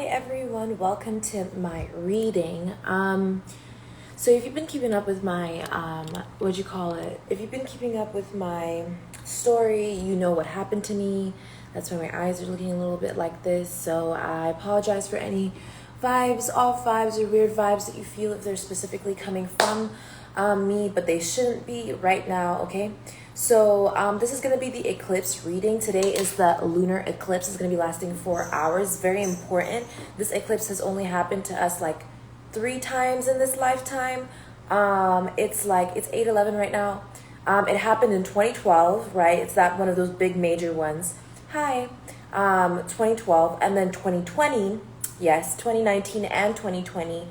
Hi everyone, welcome to my reading. So if you've been keeping up with my if you've been keeping up with my story, you know what happened to me. That's why my eyes are looking a little bit like this. So I apologize for any off vibes or weird vibes that you feel if they're specifically coming from me, but they shouldn't be right now, okay? So this is going to be the eclipse reading. Today is the lunar eclipse. It's going to be lasting 4 hours. Very important. This eclipse has only happened to us like 3 times in this lifetime. It's 8:11 right now. It happened in 2012, right? It's that one of those big major ones. Hi. 2012 and then 2020. Yes, 2019 and 2020.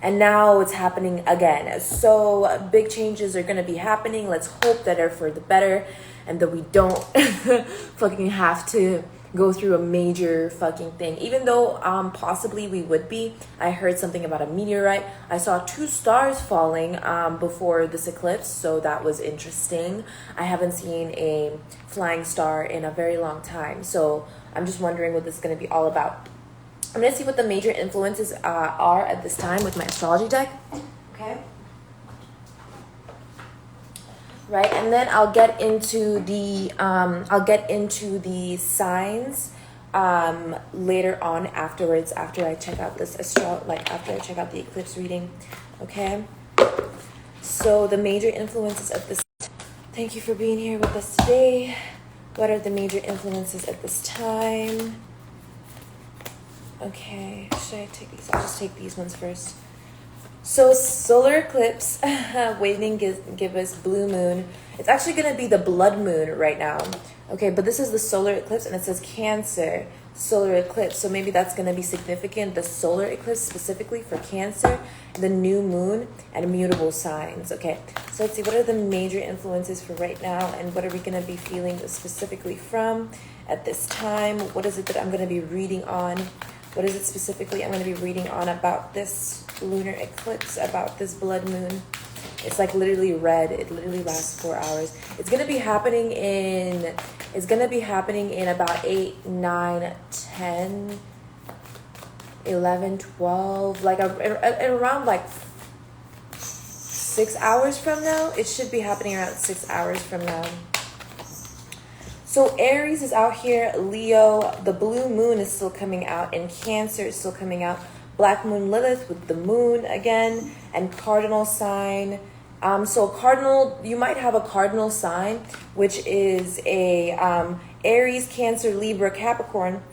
And now it's happening again. So big changes are going to be happening. Let's hope that they're for the better and that we don't fucking have to go through a major fucking thing. Even though possibly we would be. I heard something about a meteorite. I saw 2 stars falling before this eclipse. So that was interesting. I haven't seen a flying star in a very long time. So I'm just wondering what this is going to be all about. I'm going to see what the major influences are at this time with my astrology deck. Okay. Right, and then I'll get into the signs later on afterwards after I check out this after I check out the eclipse reading. Okay. So the major influences of this. Thank you for being here with us today. What are the major influences at this time? Okay, should I take these? I'll just take these ones first. So solar eclipse, waiting give us blue moon. It's actually going to be the blood moon right now. Okay, but this is the solar eclipse and it says Cancer solar eclipse. So maybe that's going to be significant. The solar eclipse specifically for Cancer, the new moon, and mutable signs. Okay, so let's see. What are the major influences for right now and what are we going to be feeling specifically from at this time? What is it that I'm going to be reading on? What is it specifically I'm going to be reading on about this lunar eclipse, about this blood moon? It's like literally red. It literally lasts 4 hours. It's going to be happening in about 8, 9, 10, 11, 12, like around like 6 hours from now. It should be happening around 6 hours from now. So Aries is out here, Leo, the blue moon is still coming out, and Cancer is still coming out. Black moon Lilith with the moon again, and cardinal sign. So cardinal, you might have a cardinal sign, which is a Aries, Cancer, Libra, Capricorn.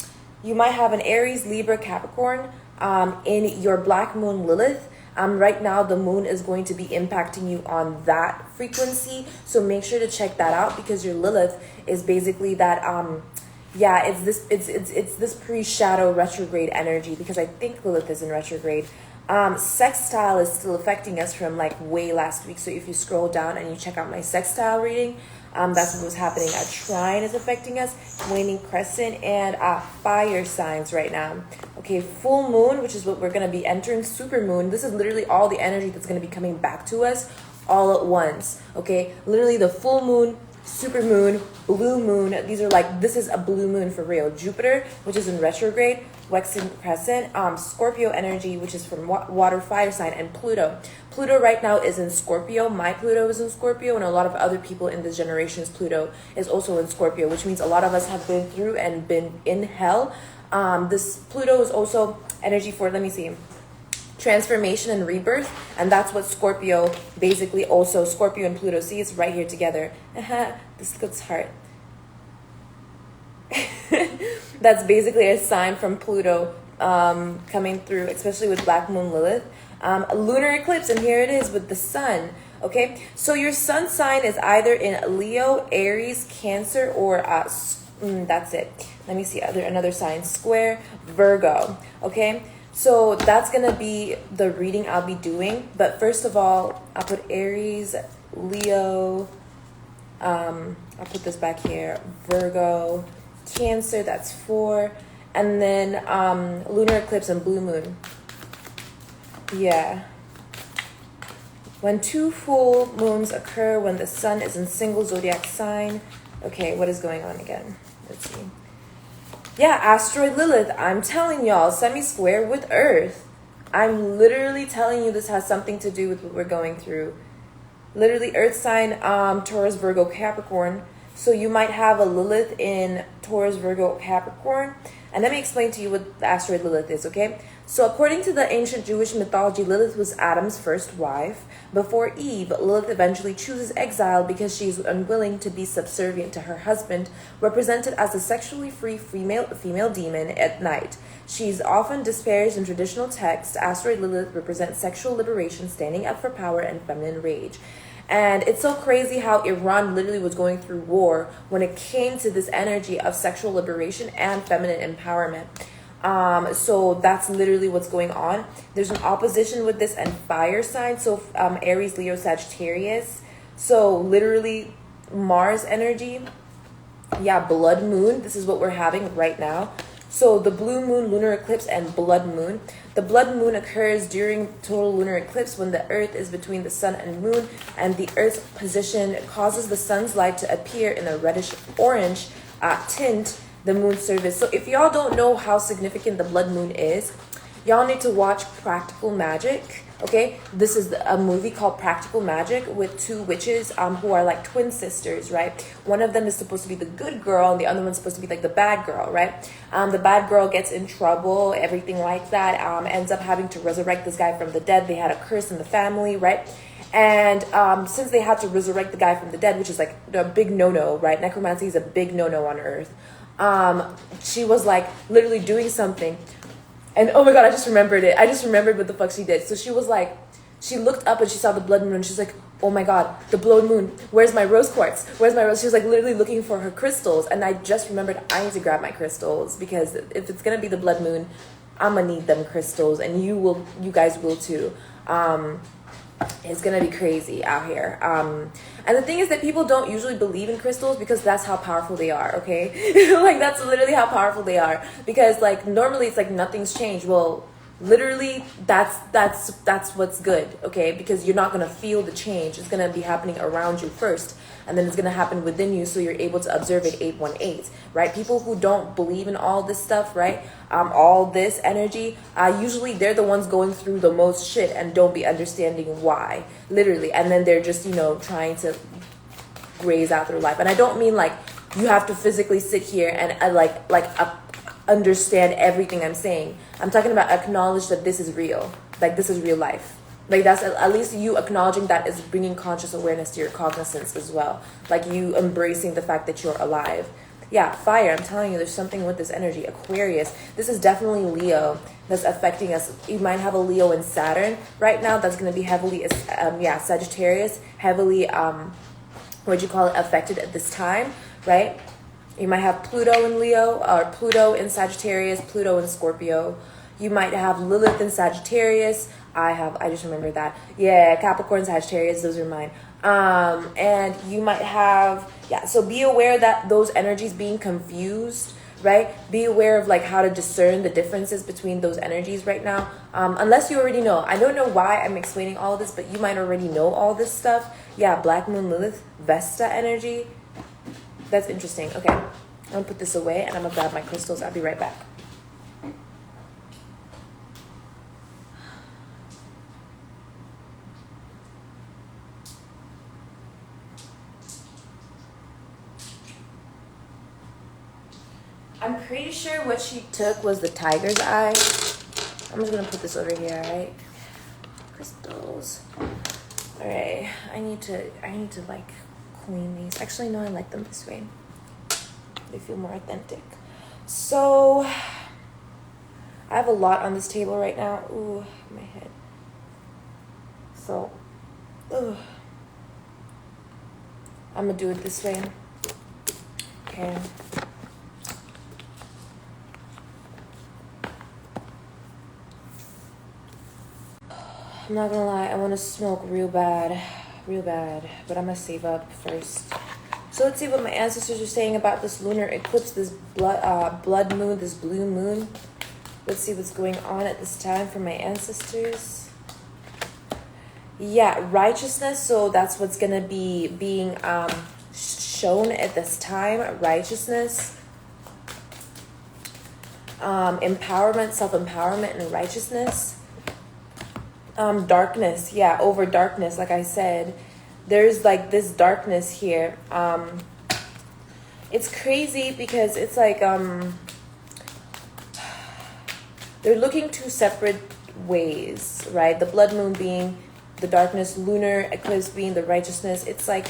You might have an Aries, Libra, Capricorn in your black moon Lilith. Right now, the moon is going to be impacting you on that frequency. So make sure to check that out because your Lilith is basically that, it's this pre-shadow retrograde energy because I think Lilith is in retrograde. Sextile is still affecting us from like way last week. So if you scroll down and you check out my sextile reading, that's what was happening. A trine is affecting us, waning crescent, and fire signs right now. Okay, full moon, which is what we're going to be entering, super moon. This is literally all the energy that's going to be coming back to us all at once. Okay, literally the full moon, super moon, blue moon. This is a blue moon for real. Jupiter, which is in retrograde, waxing crescent, Scorpio energy, which is from water fire sign, and Pluto. Pluto right now is in Scorpio. My Pluto is in Scorpio, and a lot of other people in this generation's Pluto is also in Scorpio, which means a lot of us have been through and been in hell. This Pluto is also energy for, transformation and rebirth, and that's what Scorpio basically also, Scorpio and Pluto, see, it's right here together. This looks heart. That's basically a sign from Pluto coming through, especially with Black Moon Lilith. Lunar eclipse, and here it is with the sun. Okay, so your sun sign is either in Leo, Aries, Cancer, or that's it. Let me see another sign, square, Virgo. Okay, so that's gonna be the reading I'll be doing. But first of all, I'll put Aries, Leo. I'll put this back here, Virgo, Cancer, that's 4, and then lunar eclipse and blue moon. Yeah. When 2 full moons occur, when the sun is in single zodiac sign. Okay, what is going on again? Let's see. Yeah, asteroid Lilith. I'm telling y'all, semi-square with Earth. I'm literally telling you this has something to do with what we're going through. Literally, Earth sign, Taurus, Virgo, Capricorn. So you might have a Lilith in Taurus, Virgo, Capricorn. And let me explain to you what the asteroid Lilith is, okay? So according to the ancient Jewish mythology, Lilith was Adam's first wife. Before Eve, Lilith eventually chooses exile because she's unwilling to be subservient to her husband, represented as a sexually free female demon at night. She's often disparaged in traditional texts. Asteroid Lilith represents sexual liberation, standing up for power, and feminine rage. And it's so crazy how Iran literally was going through war when it came to this energy of sexual liberation and feminine empowerment. So that's literally what's going on. There's an opposition with this and fire sign. So Aries, Leo, Sagittarius. So literally Mars energy. Yeah, blood moon. This is what we're having right now. So the blue moon, lunar eclipse, and blood moon. The blood moon occurs during total lunar eclipse when the earth is between the sun and moon, and the earth's position causes the sun's light to appear in a reddish orange tint, the moon's surface. So if y'all don't know how significant the blood moon is, y'all need to watch Practical Magic. Okay, this is a movie called Practical Magic with two witches who are like twin sisters, right? One of them is supposed to be the good girl and the other one's supposed to be like the bad girl, right? The bad girl gets in trouble, everything like that, ends up having to resurrect this guy from the dead. They had a curse in the family, right? And since they had to resurrect the guy from the dead, which is like a big no-no, right? Necromancy is a big no-no on Earth. She was like literally doing something. And oh my God, I just remembered it. I just remembered what the fuck she did. So she was like, she looked up and she saw the blood moon and she's like, oh my God, the blood moon. Where's my rose quartz? Where's my rose? She was like literally looking for her crystals. And I just remembered I need to grab my crystals because if it's going to be the blood moon, I'm going to need them crystals and you guys will too. It's going to be crazy out here. And the thing is that people don't usually believe in crystals because that's how powerful they are, okay? Like, that's literally how powerful they are. Because, like, normally it's like nothing's changed. Well, literally, that's what's good, okay? Because you're not going to feel the change. It's going to be happening around you first. And then it's going to happen within you so you're able to observe it 818, right? People who don't believe in all this stuff, right? All this energy, usually they're the ones going through the most shit and don't be understanding why, literally. And then they're just, trying to graze out their life. And I don't mean like you have to physically sit here and understand everything I'm saying. I'm talking about acknowledge that this is real. Like, this is real life. Like, that's at least you acknowledging that is bringing conscious awareness to your cognizance as well. Like, you embracing the fact that you're alive. Yeah, fire. I'm telling you, there's something with this energy. Aquarius. This is definitely Leo that's affecting us. You might have a Leo in Saturn right now. That's going to be heavily, Sagittarius, heavily, affected at this time, right? You might have Pluto in Leo, or Pluto in Sagittarius, Pluto in Scorpio. You might have Lilith in Sagittarius. I just remembered that. Yeah, Capricorn, Sagittarius, those are mine. And you might have, so be aware that those energies being confused, right? Be aware of like how to discern the differences between those energies right now. Unless you already know. I don't know why I'm explaining all of this, but you might already know all this stuff. Yeah, Black Moon, Lilith, Vesta energy. That's interesting. Okay, I'm gonna put this away and I'm gonna grab my crystals. I'll be right back. I'm pretty sure what she took was the tiger's eye. I'm just gonna put this over here, alright? Crystals. Alright, I need to like clean these. Actually, no, I like them this way. They feel more authentic. So I have a lot on this table right now. Ooh, my head. So, I'm gonna do it this way. Okay. I'm not gonna lie, I want to smoke real bad, but I'm gonna save up first. So let's see what my ancestors are saying about this lunar eclipse, this blood moon, this blue moon. Let's see what's going on at this time for my ancestors. Yeah, righteousness, so that's what's gonna be being shown at this time, righteousness. Empowerment, self-empowerment, and righteousness. Darkness, yeah, over darkness, like I said. There's like this darkness here. It's crazy because it's like they're looking two separate ways, right? The blood moon being the darkness, lunar eclipse being the righteousness. It's like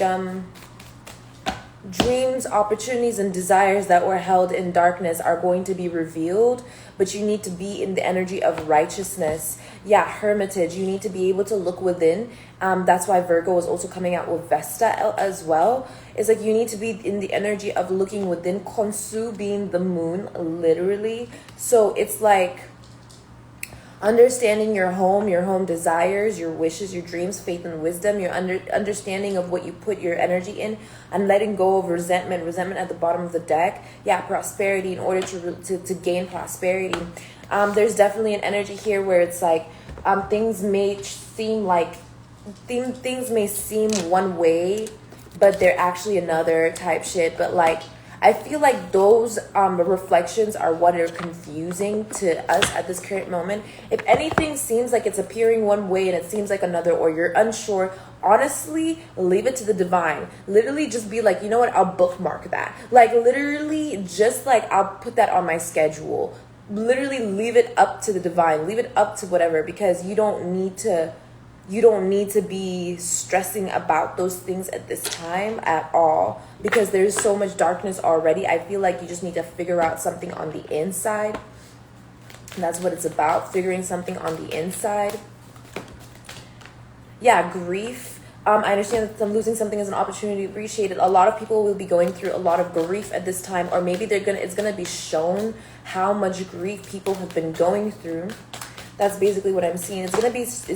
dreams, opportunities, and desires that were held in darkness are going to be revealed, but you need to be in the energy of righteousness. Yeah, hermitage. You need to be able to look within. That's why Virgo is also coming out with Vesta as well. It's like you need to be in the energy of looking within. Khonsu being the moon, literally. So it's like understanding your home desires, your wishes, your dreams, faith and wisdom, your understanding of what you put your energy in, and letting go of resentment at the bottom of the deck. Yeah, prosperity, in order to gain prosperity. There's definitely an energy here where it's like things may seem like things may seem one way, but they're actually another type shit. But like I feel like those reflections are what are confusing to us at this current moment. If anything seems like it's appearing one way and it seems like another, or you're unsure, honestly, leave it to the divine. Literally just be like, you know what, I'll bookmark that. Like literally just like I'll put that on my schedule. Literally leave it up to the divine. Leave it up to whatever, because you don't need to be stressing about those things at this time at all, because there's so much darkness already. I feel like you just need to figure out something on the inside. And that's what it's about, figuring something on the inside. Yeah, grief. I understand that losing something is an opportunity to appreciate it. A lot of people will be going through a lot of grief at this time, or maybe it's gonna be shown how much grief people have been going through. That's basically what I'm seeing. It's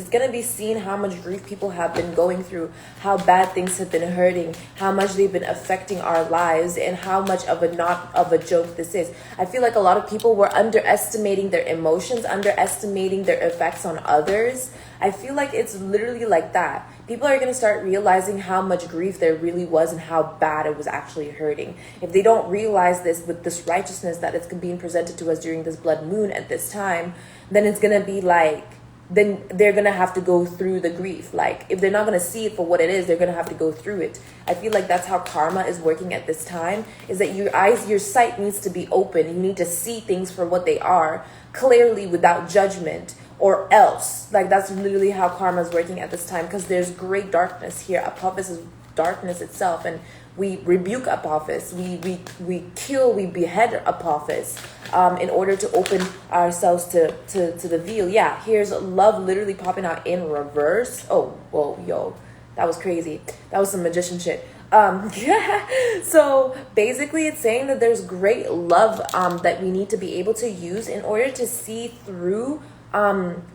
gonna be seen how much grief people have been going through, how bad things have been hurting, how much they've been affecting our lives, and how much of a joke this is. I feel like a lot of people were underestimating their emotions, underestimating their effects on others. I feel like it's literally like that. People are going to start realizing how much grief there really was and how bad it was actually hurting. If they don't realize this with this righteousness that it's being presented to us during this blood moon at this time, then it's going to be like, then they're going to have to go through the grief. Like if they're not going to see it for what it is, they're going to have to go through it. I feel like that's how karma is working at this time, is that your sight needs to be open. You need to see things for what they are clearly without judgment, or else. Like that's literally how karma is working at this time, because there's great darkness here. Apophis is darkness itself, and we rebuke Apophis. We kill, we behead Apophis in order to open ourselves to the veil. Yeah, here's love literally popping out in reverse. Oh, whoa, yo, that was crazy. That was some magician shit. So basically it's saying that there's great love that we need to be able to use in order to see through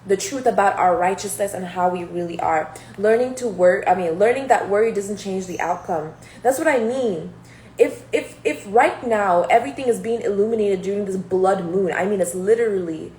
the truth about our righteousness and how we really are. Learning that worry doesn't change the outcome. That's what I mean. If right now everything is being illuminated during this blood moon, I mean, it's literally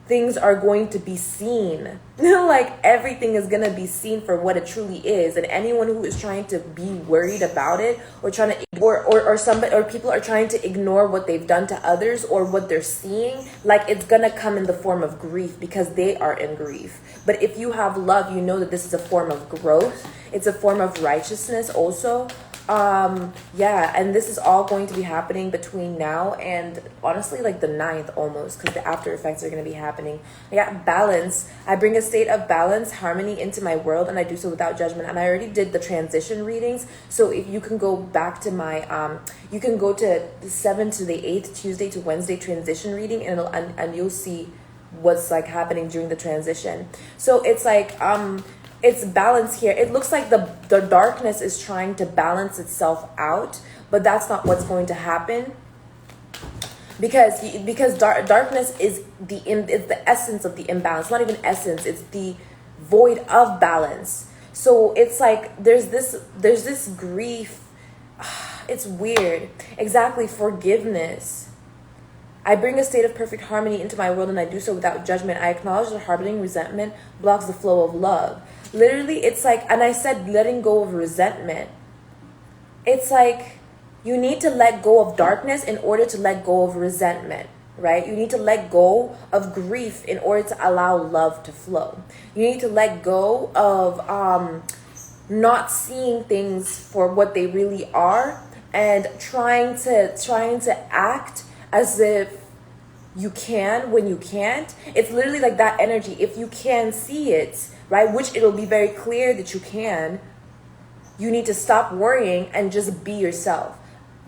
things are going to be seen. Like everything is going to be seen for what it truly is. And anyone who is trying to be worried about it, or trying to or people are trying to ignore what they've done to others or what they're seeing, like it's going to come in the form of grief, because they are in grief. But if you have love, you know that this is a form of growth. It's a form of righteousness also. Yeah, and this is all going to be happening between now and honestly like the 9th almost, because the after effects are going to be happening. I got balance. I bring a state of balance, harmony into my world, and I do so without judgment. And I already did the transition readings, so if you can go back to my you can go to the 7th to the 8th, Tuesday to Wednesday transition reading, and you'll see what's like happening during the transition. So it's like it's balance here. It looks like the darkness is trying to balance itself out, but that's not what's going to happen, because darkness is it's the essence of the imbalance. Not even essence, it's the void of balance. So it's like there's this grief. It's weird. Exactly, forgiveness. I bring a state of perfect harmony into my world, and I do so without judgment. I acknowledge that harboring resentment blocks the flow of love. Literally, it's like, and I said letting go of resentment. It's like you need to let go of darkness in order to let go of resentment. right? You need to let go of grief in order to allow love to flow. You need to let go of not seeing things for what they really are and trying to act as if you can when you can't. It's literally like that energy. If you can see it, right, which it'll be very clear that you can, you need to stop worrying and just be yourself.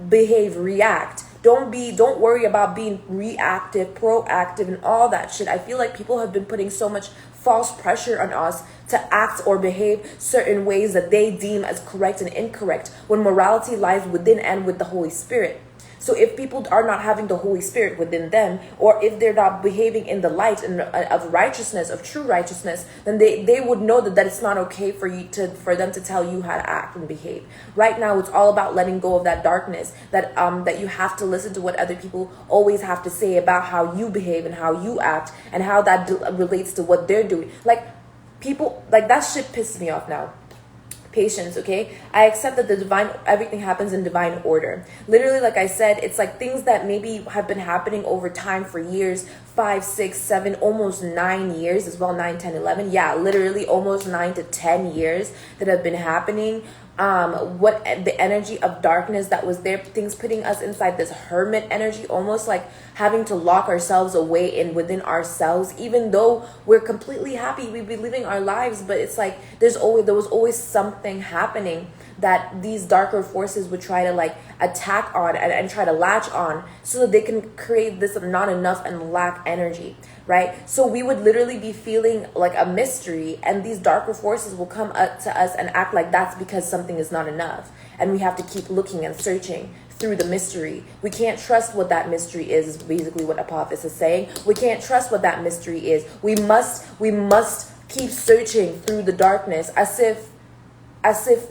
Behave, react. Don't worry about being reactive, proactive, and all that shit. I feel like people have been putting so much false pressure on us to act or behave certain ways that they deem as correct and incorrect, when morality lies within and with the Holy Spirit. So if people are not having the Holy Spirit within them, or if they're not behaving in the light and of righteousness, of true righteousness, then they would know that it's not okay for them to tell you how to act and behave. Right now, it's all about letting go of that darkness, that you have to listen to what other people always have to say about how you behave and how you act and how that relates to what they're doing. Like, people, like, that shit pisses me off now. Patience, okay? I accept that everything happens in divine order. Literally, like I said, it's like things that maybe have been happening over time for years, 5, 6, 7, almost 9 years as well, 9, 10, 11. Yeah, literally almost 9 to 10 years that have been happening. What the energy of darkness that was there, things putting us inside this hermit energy, almost like having to lock ourselves away within ourselves, even though we're completely happy, we'd be living our lives, but it's like there was always something happening that these darker forces would try to like attack on and try to latch on, so that they can create this not enough and lack energy, right? So we would literally be feeling like a mystery, and these darker forces will come up to us and act like that's because something is not enough, and we have to keep looking and searching through the mystery. We can't trust what that mystery is basically what Apophis is saying. We can't trust what that mystery is. We must keep searching through the darkness as if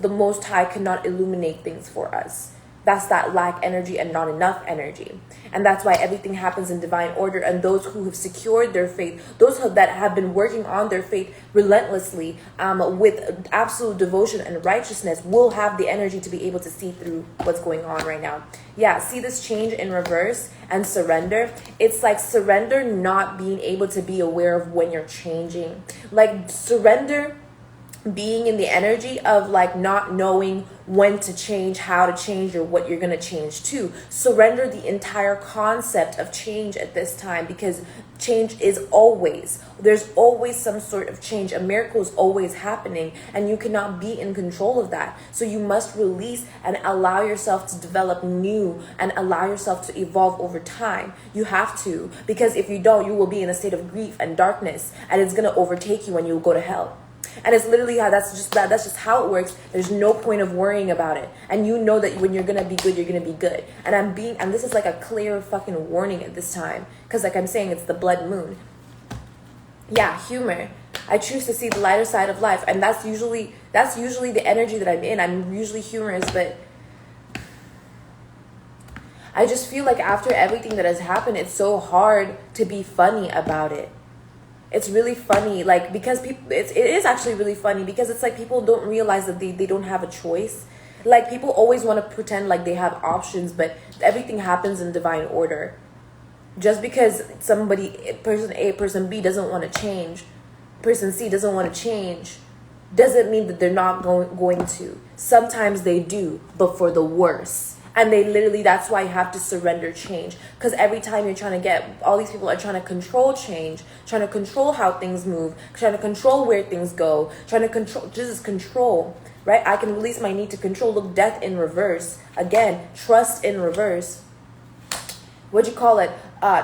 the Most High cannot illuminate things for us. That's that lack energy and not enough energy. And that's why everything happens in divine order. And those who have secured their faith, that have been working on their faith relentlessly, with absolute devotion and righteousness, will have the energy to be able to see through what's going on right now. Yeah, see this change in reverse and surrender. It's like surrender not being able to be aware of when you're changing. Like surrender being in the energy of like not knowing when to change, how to change, or what you're going to change to. Surrender the entire concept of change at this time, because change is there's always some sort of change. A miracle is always happening, and you cannot be in control of that. So you must release and allow yourself to develop new and allow yourself to evolve over time. You have to, because if you don't, you will be in a state of grief and darkness, and it's going to overtake you and you'll go to hell. And it's literally how that's just how it works. There's no point of worrying about it. And you know that when you're gonna be good, you're gonna be good. And this is like a clear fucking warning at this time. Because like I'm saying, it's the blood moon. Yeah, humor. I choose to see the lighter side of life. And that's usually the energy that I'm in. I'm usually humorous, but I just feel like after everything that has happened, it's so hard to be funny about it. It's really funny, like, because people, it is actually really funny, because it's like people don't realize that they don't have a choice. Like, people always want to pretend like they have options, but everything happens in divine order. Just because person A, person B doesn't want to change, person C doesn't want to change, doesn't mean that they're not going to. Sometimes they do, but for the worse. And that's why you have to surrender change. Because every time you're trying to all these people are trying to control change, trying to control how things move, trying to control where things go, trying to control, right? I can release my need to control. Look, death in reverse. Again, trust in reverse. What'd you call it?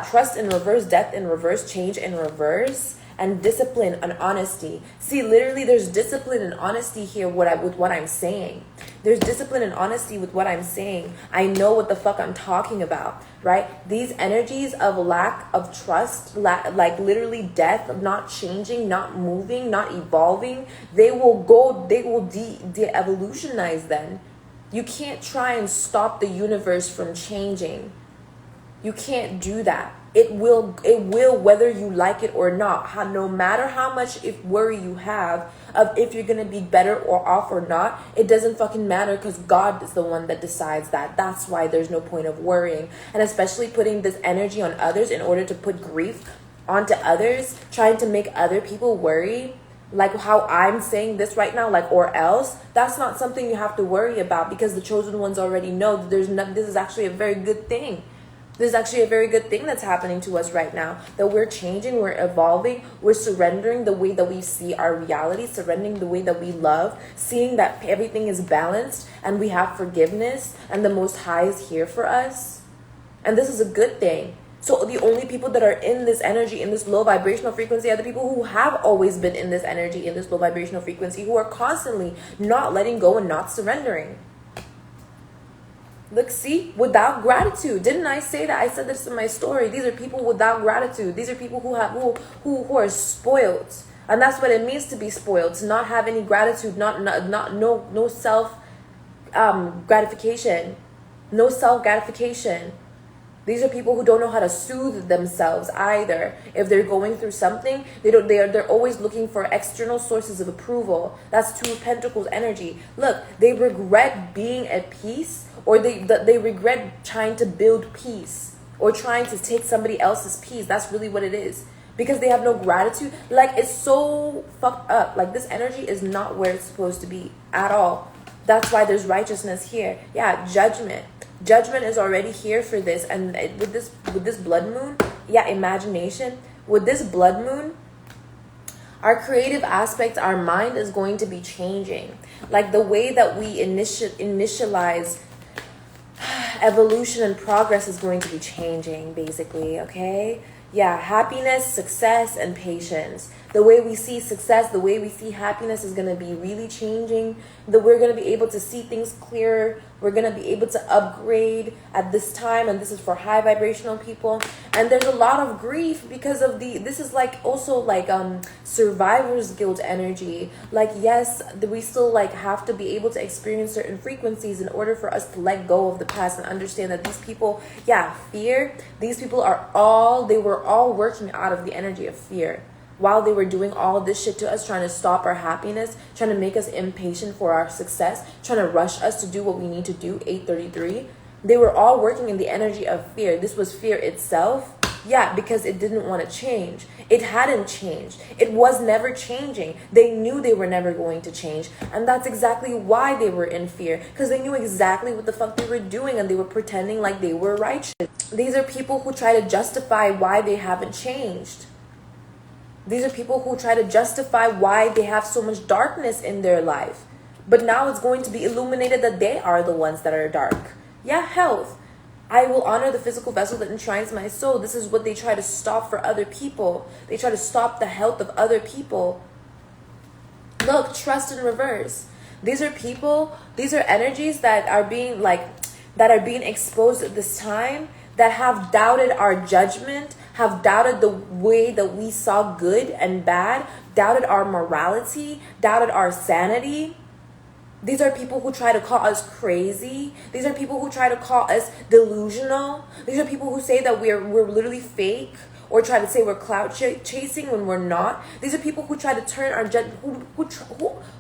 Trust in reverse, death in reverse, change in reverse. And discipline and honesty. See, literally there's discipline and honesty here with what I'm saying. There's discipline and honesty with what I'm saying. I know what the fuck I'm talking about, right? These energies of lack of trust, like literally death, of not changing, not moving, not evolving, they will de-evolutionize then. You can't try and stop the universe from changing. You can't do that. it will, whether you like it or not. No matter how much if worry you have of if you're gonna be better or off or not, it doesn't fucking matter, because God is the one that decides that. That's why there's no point of worrying, and especially putting this energy on others in order to put grief onto others, trying to make other people worry, like how I'm saying this right now, like, or else. That's not something you have to worry about, because the chosen ones already know that this is actually a very good thing. This is actually a very good thing that's happening to us right now, that we're changing, we're evolving, we're surrendering the way that we see our reality, surrendering the way that we love, seeing that everything is balanced and we have forgiveness and the Most High is here for us. And this is a good thing. So the only people that are in this energy, in this low vibrational frequency, are the people who have always been in this energy, in this low vibrational frequency, who are constantly not letting go and not surrendering. Look, see, without gratitude. Didn't I say that? I said this in my story. These are people without gratitude. These are people who are spoiled. And that's what it means to be spoiled, to not have any gratitude, no self gratification. No self gratification. These are people who don't know how to soothe themselves either. If they're going through something, they're always looking for external sources of approval. That's Two of Pentacles energy. Look, they regret being at peace, or they regret trying to build peace, or trying to take somebody else's peace. That's really what it is. Because they have no gratitude. Like, it's so fucked up. Like, this energy is not where it's supposed to be at all. That's why there's righteousness here. Yeah, judgment. Judgment is already here for this. And with this blood moon, yeah, imagination. With this blood moon, our creative aspects, our mind is going to be changing. Like the way that we initialize evolution and progress is going to be changing, basically, okay? Yeah, happiness, success, and patience. The way we see success, the way we see happiness is going to be really changing. That we're going to be able to see things clearer. We're going to be able to upgrade at this time. And this is for high vibrational people. And there's a lot of grief because of this is like also like survivor's guilt energy. Like, yes, we still like have to be able to experience certain frequencies in order for us to let go of the past and understand that these people, yeah, fear. These people they were all working out of the energy of fear. While they were doing all this shit to us, trying to stop our happiness, trying to make us impatient for our success, trying to rush us to do what we need to do, 833, they were all working in the energy of fear. This was fear itself. Yeah, because it didn't want to change. It hadn't changed. It was never changing. They knew they were never going to change. And that's exactly why they were in fear. Because they knew exactly what the fuck they were doing, and they were pretending like they were righteous. These are people who try to justify why they haven't changed. These are people who try to justify why they have so much darkness in their life. But now it's going to be illuminated that they are the ones that are dark. Yeah, health. I will honor the physical vessel that enshrines my soul. This is what they try to stop for other people. They try to stop the health of other people. Look, trust in reverse. These are people, these are energies that are being exposed at this time, that have doubted our judgment, have doubted the way that we saw good and bad, doubted our morality, doubted our sanity. These are people who try to call us crazy. These are people who try to call us delusional. These are people who say that we're literally fake, or try to say we're clout chasing when we're not. These are people who try to turn our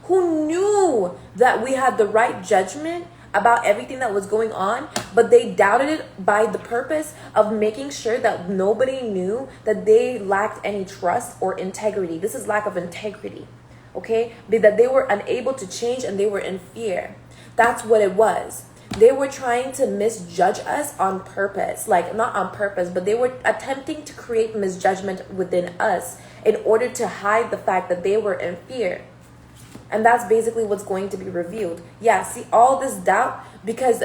who knew that we had the right judgment about everything that was going on, but they doubted it by the purpose of making sure that nobody knew that they lacked any trust or integrity. This is lack of integrity, okay? That they were unable to change and they were in fear. That's what it was. They were trying to misjudge us on purpose. Like, not on purpose, but they were attempting to create misjudgment within us in order to hide the fact that they were in fear. And that's basically what's going to be revealed. Yeah, see, all this doubt, because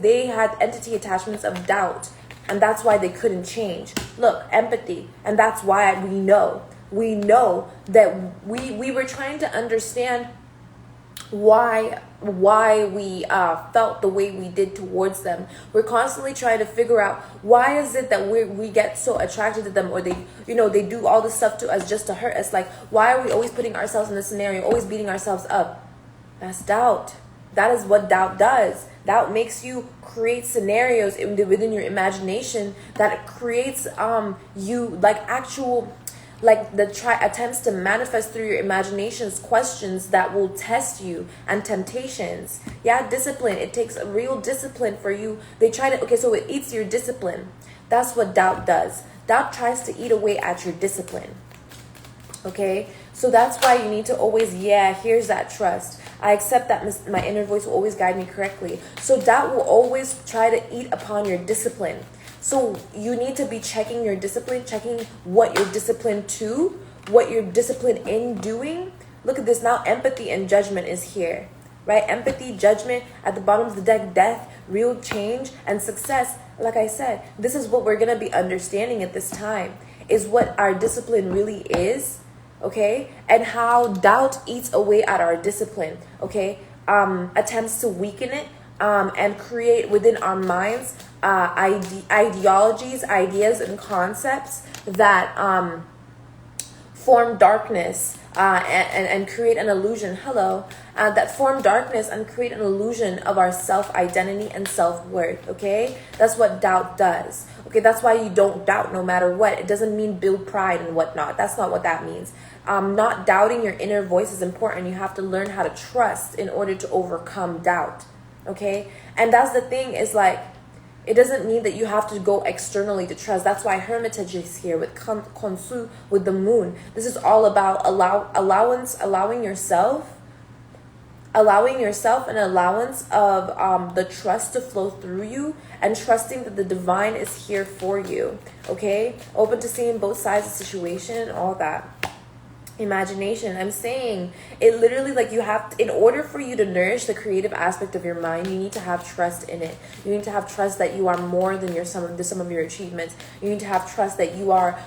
they had entity attachments of doubt. And that's why they couldn't change. Look, empathy. And that's why we know that we were trying to understand why we felt the way we did towards them. We're constantly trying to figure out why is it that we get so attracted to them, or they do all this stuff to us just to hurt us. Like, why are we always putting ourselves in this scenario, always beating ourselves up? That's doubt. That is what doubt does. Doubt makes you create scenarios within your imagination that creates you like actual, like the attempts to manifest through your imaginations questions that will test you, and temptations. Yeah, discipline. It takes a real discipline for you. They try to, okay, so it eats your discipline. That's what doubt does. Doubt tries to eat away at your discipline. Okay, so that's why you need to always, here's that trust. I accept that my inner voice will always guide me correctly. So doubt will always try to eat upon your discipline. So you need to be checking your discipline, checking what you're disciplined to, what you're disciplined in doing. Look at this now. Empathy and judgment is here, right? Empathy, judgment, at the bottom of the deck, death, real change, and success. Like I said, this is what we're going to be understanding at this time, is what our discipline really is, okay? And how doubt eats away at our discipline, okay? Attempts to weaken it, and create within our minds ideologies, ideas, and concepts that form darkness and create an illusion. That form darkness and create an illusion of our self-identity and self-worth, okay? That's what doubt does, okay? That's why you don't doubt no matter what. It doesn't mean build pride and whatnot. That's not what that means. Not doubting your inner voice is important. You have to learn how to trust in order to overcome doubt, okay? And that's the thing, is like, it doesn't mean that you have to go externally to trust. That's why Hermitage is here with Khonsu, with the moon. This is all about allowing yourself an allowance of the trust to flow through you, and trusting that the divine is here for you, okay? Open to seeing both sides of the situation and all that. Imagination. I'm saying it literally, like, you have to, in order for you to nourish the creative aspect of your mind, you need to have trust in it. You need to have trust that you are more than the sum of your achievements. You need to have trust that you are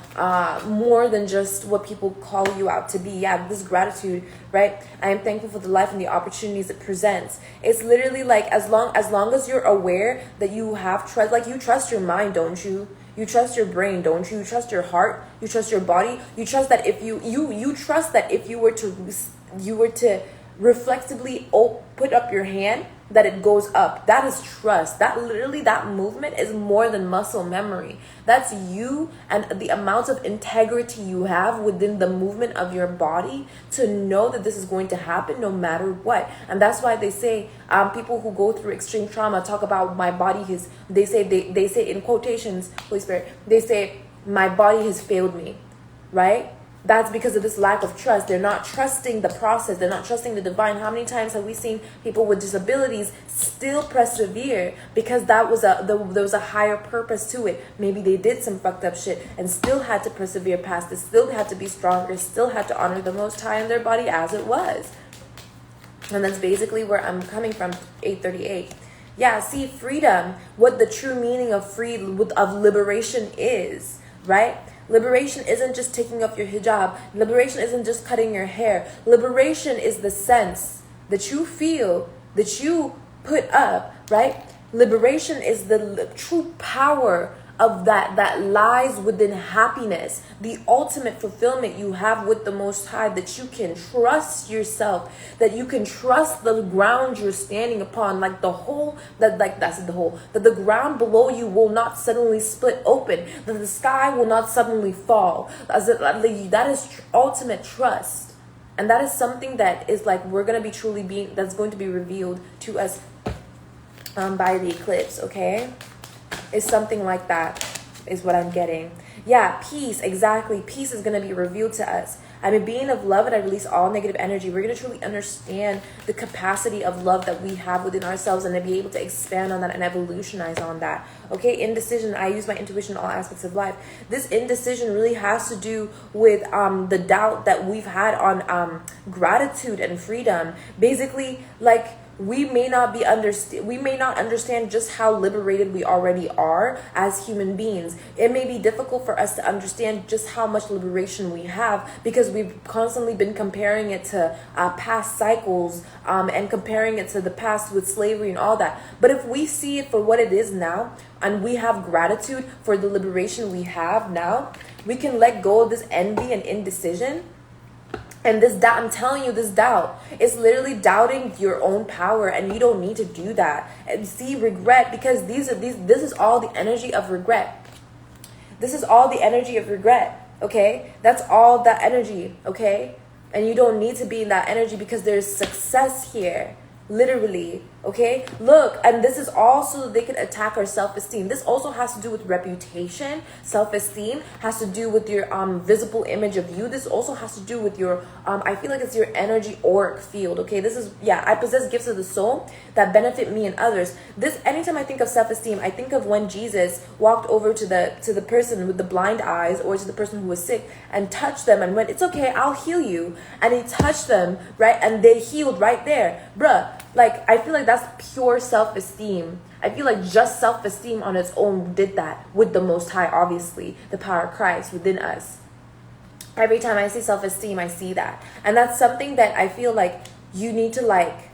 more than just what people call you out to be. Yeah, this gratitude, right? I am thankful for the life and the opportunities it presents. It's literally like, as long as you're aware that you have trust, like, you trust your mind, don't you? You trust your brain, don't you? You trust your heart. You trust your body. You trust that if you trust that if you were to reflexively put up your hand, that it goes up. That is trust. That literally, that movement is more than muscle memory. That's you and the amount of integrity you have within the movement of your body to know that this is going to happen no matter what. And that's why they say people who go through extreme trauma talk about my body has, they say in quotations, Holy Spirit, they say my body has failed me, right? That's because of this lack of trust. They're not trusting the process. They're not trusting the divine. How many times have we seen people with disabilities still persevere because there was a higher purpose to it? Maybe they did some fucked up shit and still had to persevere past it, still had to be stronger, still had to honor the Most High in their body as it was. And that's basically where I'm coming from, 838. Yeah, see, freedom, what the true meaning of liberation is, right? Liberation isn't just taking off your hijab. Liberation isn't just cutting your hair. Liberation is the sense that you feel, that you put up, right? Liberation is the true power of that lies within happiness, the ultimate fulfillment you have with the Most High, that you can trust yourself, that you can trust the ground you're standing upon, like the hole, that the ground below you will not suddenly split open, that the sky will not suddenly fall. That is ultimate trust. And that is something that is like, we're going to be that's going to be revealed to us by the eclipse, okay? Is something like that is what I'm getting. Yeah, peace, exactly. Peace is going to be revealed to us. I'm a being of love and I release all negative energy. We're going to truly understand the capacity of love that we have within ourselves and to be able to expand on that and evolutionize on that. Okay, indecision. I use my intuition in all aspects of life. This indecision really has to do with the doubt that we've had on gratitude and freedom. Basically, like, we may not understand just how liberated we already are as human beings. It may be difficult for us to understand just how much liberation we have because we've constantly been comparing it to past cycles and comparing it to the past with slavery and all that. But if we see it for what it is now, and we have gratitude for the liberation we have now, we can let go of this envy and indecision. And this doubt, I'm telling you, this doubt is literally doubting your own power, and you don't need to do that. And see, regret, because this is all the energy of regret. This is all the energy of regret, okay? That's all that energy, okay? And you don't need to be in that energy because there's success here. Literally, okay? Look, and this is also they can attack our self-esteem. This also has to do with reputation. Self-esteem has to do with your visible image of you. This also has to do with your I feel like it's your energy auric field, okay? This is, yeah, I possess gifts of the soul that benefit me and others. This, anytime I think of self-esteem, I think of when Jesus walked over to the person with the blind eyes, or to the person who was sick, and touched them and went, "It's okay, I'll heal you." And he touched them, right? And they healed right there. Bruh, like, I feel like that's pure self-esteem. I feel like just self-esteem on its own did that with the Most High, obviously, the power of Christ within us. Every time I see self-esteem, I see that. And that's something that I feel like you need to, like,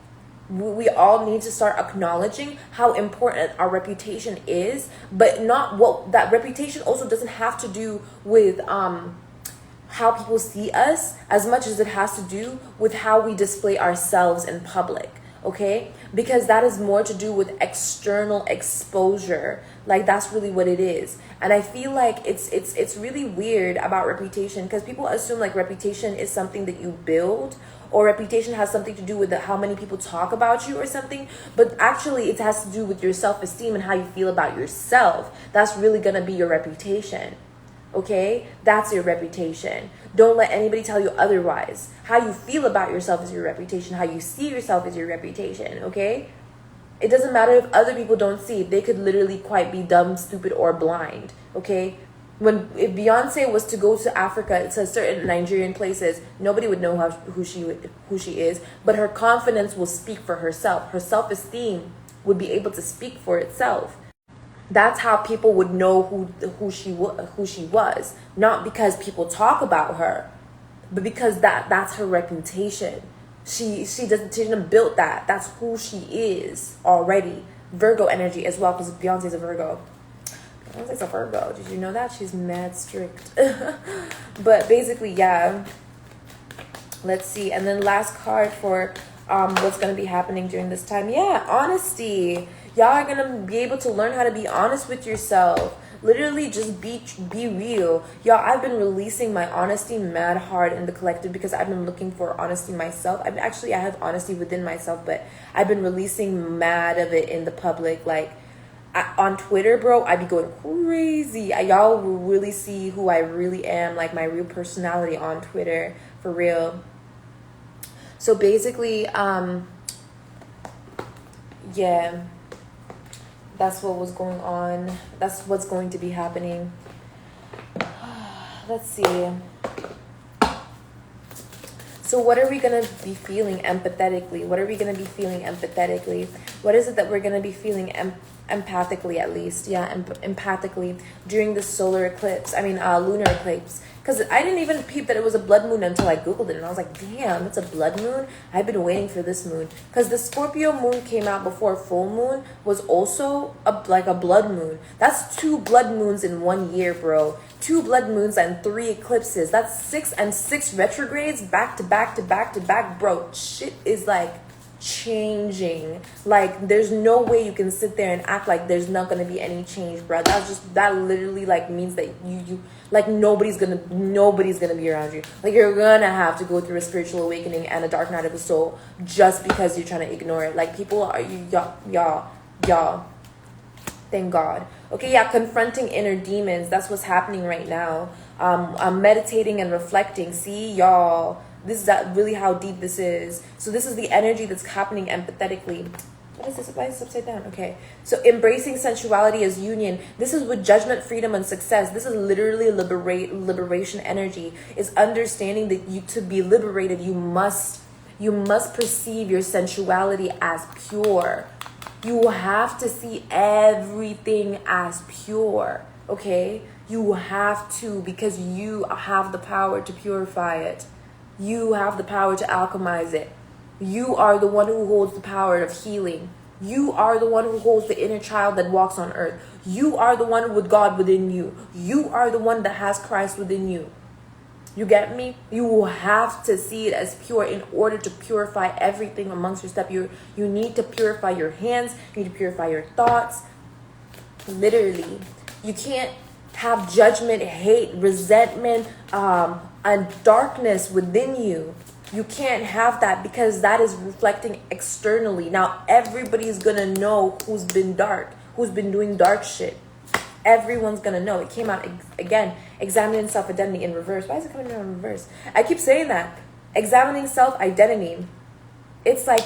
we all need to start acknowledging how important our reputation is, but not what that reputation also doesn't have to do with how people see us as much as it has to do with how we display ourselves in public. Okay, because that is more to do with external exposure. Like, that's really what it is. And I feel like it's really weird about reputation, because people assume like reputation is something that you build, or reputation has something to do with how many people talk about you or something. But actually it has to do with your self-esteem and how you feel about yourself. That's really gonna be your reputation. Okay, that's your reputation. Don't let anybody tell you otherwise. How you feel about yourself is your reputation. How you see yourself is your reputation. Okay, it doesn't matter if other people don't see it. They could literally quite be dumb, stupid, or blind. Okay, if Beyonce was to go to Africa, to certain Nigerian places, nobody would know who she is, but her confidence will speak for herself. Her self-esteem would be able to speak for itself. That's how people would know who she was, not because people talk about her, but because that's her reputation. She didn't build that. That's who she is already. Virgo energy as well, because Beyonce's a Virgo. Beyonce's a Virgo. Did you know that? She's mad strict. But basically, yeah. Let's see. And then last card for what's going to be happening during this time. Yeah, honesty. Y'all are going to be able to learn how to be honest with yourself. Literally just be real. Y'all, I've been releasing my honesty mad hard in the collective, because I've been looking for honesty myself. I have honesty within myself, but I've been releasing mad of it in the public. Like, on Twitter, bro, I be going crazy. Y'all will really see who I really am, like my real personality on Twitter, for real. So basically, yeah, that's what was going on. That's what's going to be happening. Let's see. So what are we going to be feeling empathetically? What are we going to be feeling empathetically? What is it that we're going to be feeling empathically, at least? Yeah, empathically during the solar eclipse. Lunar eclipse. Because I didn't even peep that it was a blood moon until I Googled it. And I was like, damn, it's a blood moon? I've been waiting for this moon. Because the Scorpio moon came out before full moon was also like a blood moon. That's 2 blood moons in 1 year, bro. 2 blood moons and 3 eclipses. That's 6 and 6 retrogrades back to back to back to back. Bro, shit is like changing. Like, there's no way you can sit there and act like there's not gonna be any change, bro. That literally like means that you like nobody's gonna be around you. Like, you're gonna have to go through a spiritual awakening and a dark night of the soul just because you're trying to ignore it. Like, people are y'all thank God. Okay, yeah, confronting inner demons. That's what's happening right now. I'm meditating and reflecting. See, y'all, this is really how deep this is. So this is the energy that's happening empathetically. What is this? Why is this upside down? Okay. So embracing sensuality as union. This is with judgment, freedom, and success. This is literally liberation energy. Is understanding that to be liberated, you must perceive your sensuality as pure. You have to see everything as pure. Okay? You have to, because you have the power to purify it. You have the power to alchemize it. You are the one who holds the power of healing. You are the one who holds the inner child that walks on earth. You are the one with God within you. You are the one that has Christ within you. You get me? You will have to see it as pure in order to purify everything amongst your step. You need to purify your hands. You need to purify your thoughts. Literally. You can't have judgment, hate, resentment, and darkness within you. You can't have that because that is reflecting externally. Now, everybody's going to know who's been dark, who's been doing dark shit. Everyone's going to know. It came out, again, examining self-identity in reverse. Why is it coming out in reverse? I keep saying that. Examining self-identity. It's like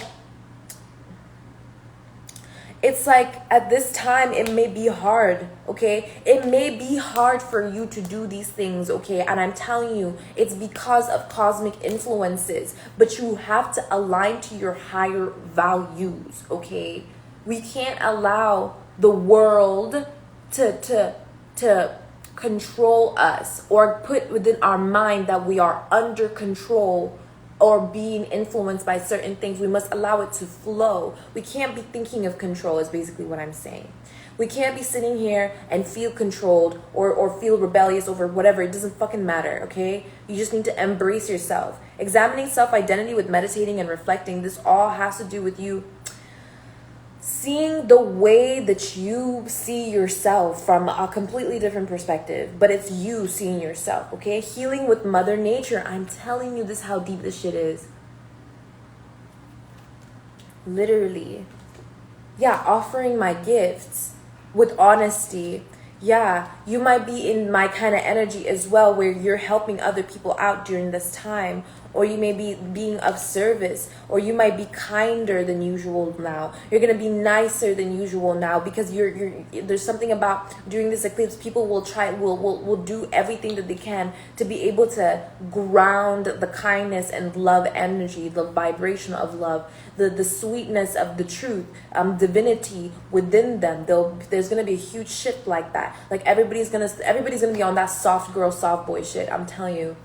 at this time, it may be hard, okay? It may be hard for you to do these things, okay? And I'm telling you, it's because of cosmic influences. But you have to align to your higher values, okay? We can't allow the world to control us or put within our mind that we are under control or being influenced by certain things. We must allow it to flow. We can't be thinking of control is basically what I'm saying. We can't be sitting here and feel controlled or feel rebellious over whatever. It doesn't fucking matter, okay? You just need to embrace yourself. Examining self-identity with meditating and reflecting, this all has to do with you seeing the way that you see yourself from a completely different perspective, but it's you seeing yourself, okay? Healing with Mother Nature. I'm telling you this, how deep this shit is. Literally. Yeah, offering my gifts with honesty. Yeah, you might be in my kind of energy as well, where you're helping other people out during this time, or you may be being of service, or you might be kinder than usual now. You're going to be nicer than usual now because there's something about during this eclipse, people will do everything that they can to be able to ground the kindness and love energy, the vibration of love, the sweetness of the truth, divinity within them. There's going to be a huge shift like that. Like everybody's going to be on that soft girl, soft boy shit. I'm telling you.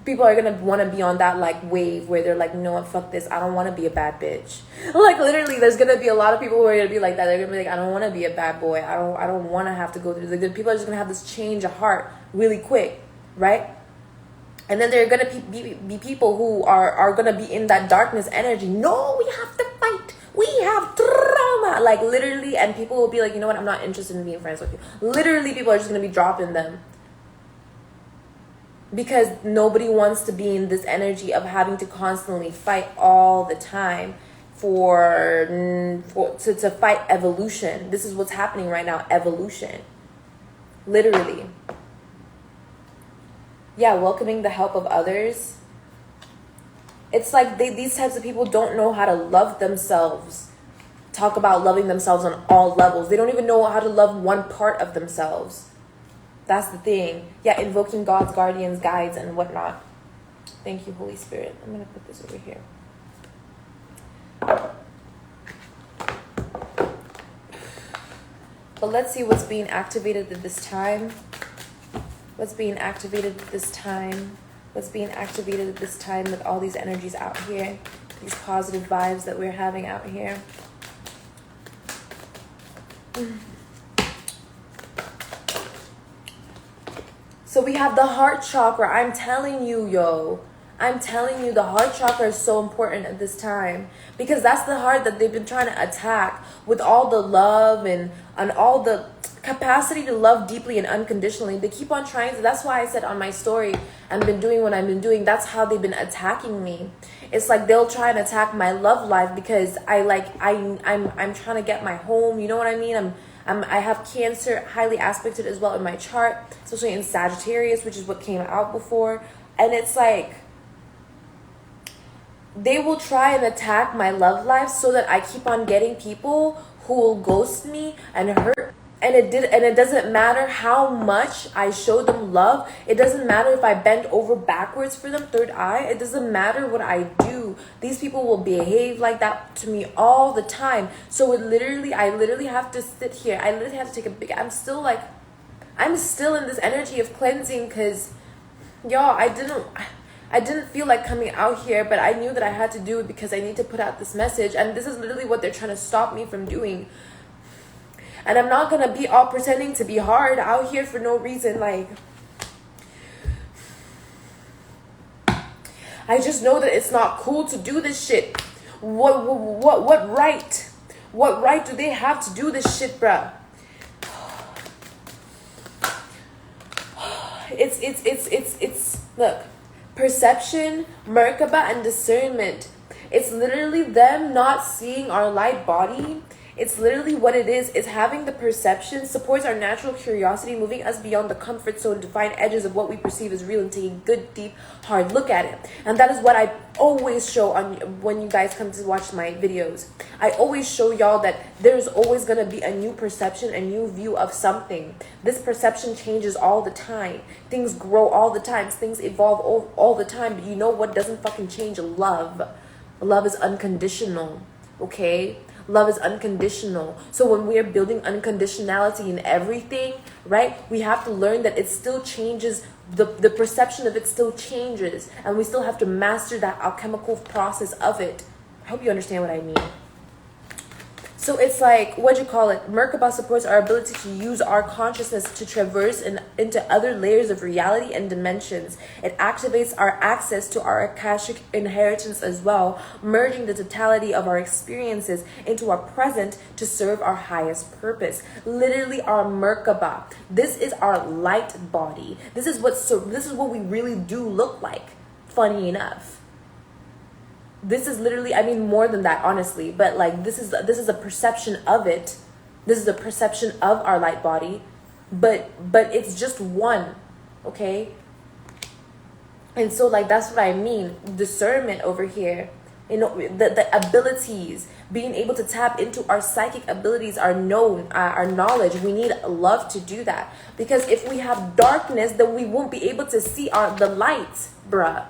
People are going to want to be on that like wave where they're like, no, fuck this. I don't want to be a bad bitch. Like literally, there's going to be a lot of people who are going to be like that. They're going to be like, I don't want to be a bad boy. I don't want to have to go through this. Like, people are just going to have this change of heart really quick, right? And then there are going to be people who are going to be in that darkness energy. No, we have to fight. We have trauma. Like literally, and people will be like, you know what? I'm not interested in being friends with you. Literally, people are just going to be dropping them. Because nobody wants to be in this energy of having to constantly fight all the time to fight evolution. This is what's happening right now, evolution. Literally. Yeah, welcoming the help of others. It's like these types of people don't know how to love themselves. Talk about loving themselves on all levels. They don't even know how to love one part of themselves. That's the thing. Yeah, invoking God's guardians, guides, and whatnot. Thank you, Holy Spirit. I'm going to put this over here. But let's see what's being activated at this time. What's being activated at this time? What's being activated at this time with all these energies out here? These positive vibes that we're having out here. So we have the heart chakra. I'm telling you, I'm telling you, the heart chakra is so important at this time. Because that's the heart that they've been trying to attack with all the love and all the capacity to love deeply and unconditionally. They keep on trying to. That's why I said on my story, I've been doing what I've been doing. That's how they've been attacking me. It's like they'll try and attack my love life because I'm trying to get my home. You know what I mean? I have Cancer highly aspected as well in my chart, especially in Sagittarius, which is what came out before. And it's like they will try and attack my love life so that I keep on getting people who will ghost me and hurt. And it doesn't matter how much I show them love. It doesn't matter if I bend over backwards for them, third eye. It doesn't matter what I do. These people will behave like that to me all the time. So I literally have to sit here. I literally have to take a big, I'm still in this energy of cleansing because, y'all, I didn't feel like coming out here, but I knew that I had to do it because I need to put out this message. And this is literally what they're trying to stop me from doing. And I'm not going to be all pretending to be hard out here for no reason. Like, I just know that it's not cool to do this shit. What right? What right do they have to do this shit, bruh? It's look, perception, merkaba, and discernment. It's literally them not seeing our light body. It's literally what it is. It's having the perception, supports our natural curiosity, moving us beyond the comfort zone to find edges of what we perceive as real and taking a good, deep, hard look at it. And that is what I always show on when you guys come to watch my videos. I always show y'all that there's always going to be a new perception, a new view of something. This perception changes all the time. Things grow all the time. Things evolve all the time. But you know what doesn't fucking change? Love. Love is unconditional. Okay? Love is unconditional. So when we are building unconditionality in everything, right, we have to learn that it still changes. The perception of it still changes. And we still have to master that alchemical process of it. I hope you understand what I mean. So it's like, Merkaba supports our ability to use our consciousness to traverse into other layers of reality and dimensions. It activates our access to our Akashic inheritance as well, merging the totality of our experiences into our present to serve our highest purpose. Literally our Merkaba. This is our light body. This is what we really do look like, funny enough. This is literally, I mean, more than that, honestly, but like this is a perception of it. This is a perception of our light body, but it's just one, okay? And so like that's what I mean. Discernment over here, you know, the abilities, being able to tap into our psychic abilities, our knowledge. We need love to do that, because if we have darkness, then we won't be able to see the light, bruh.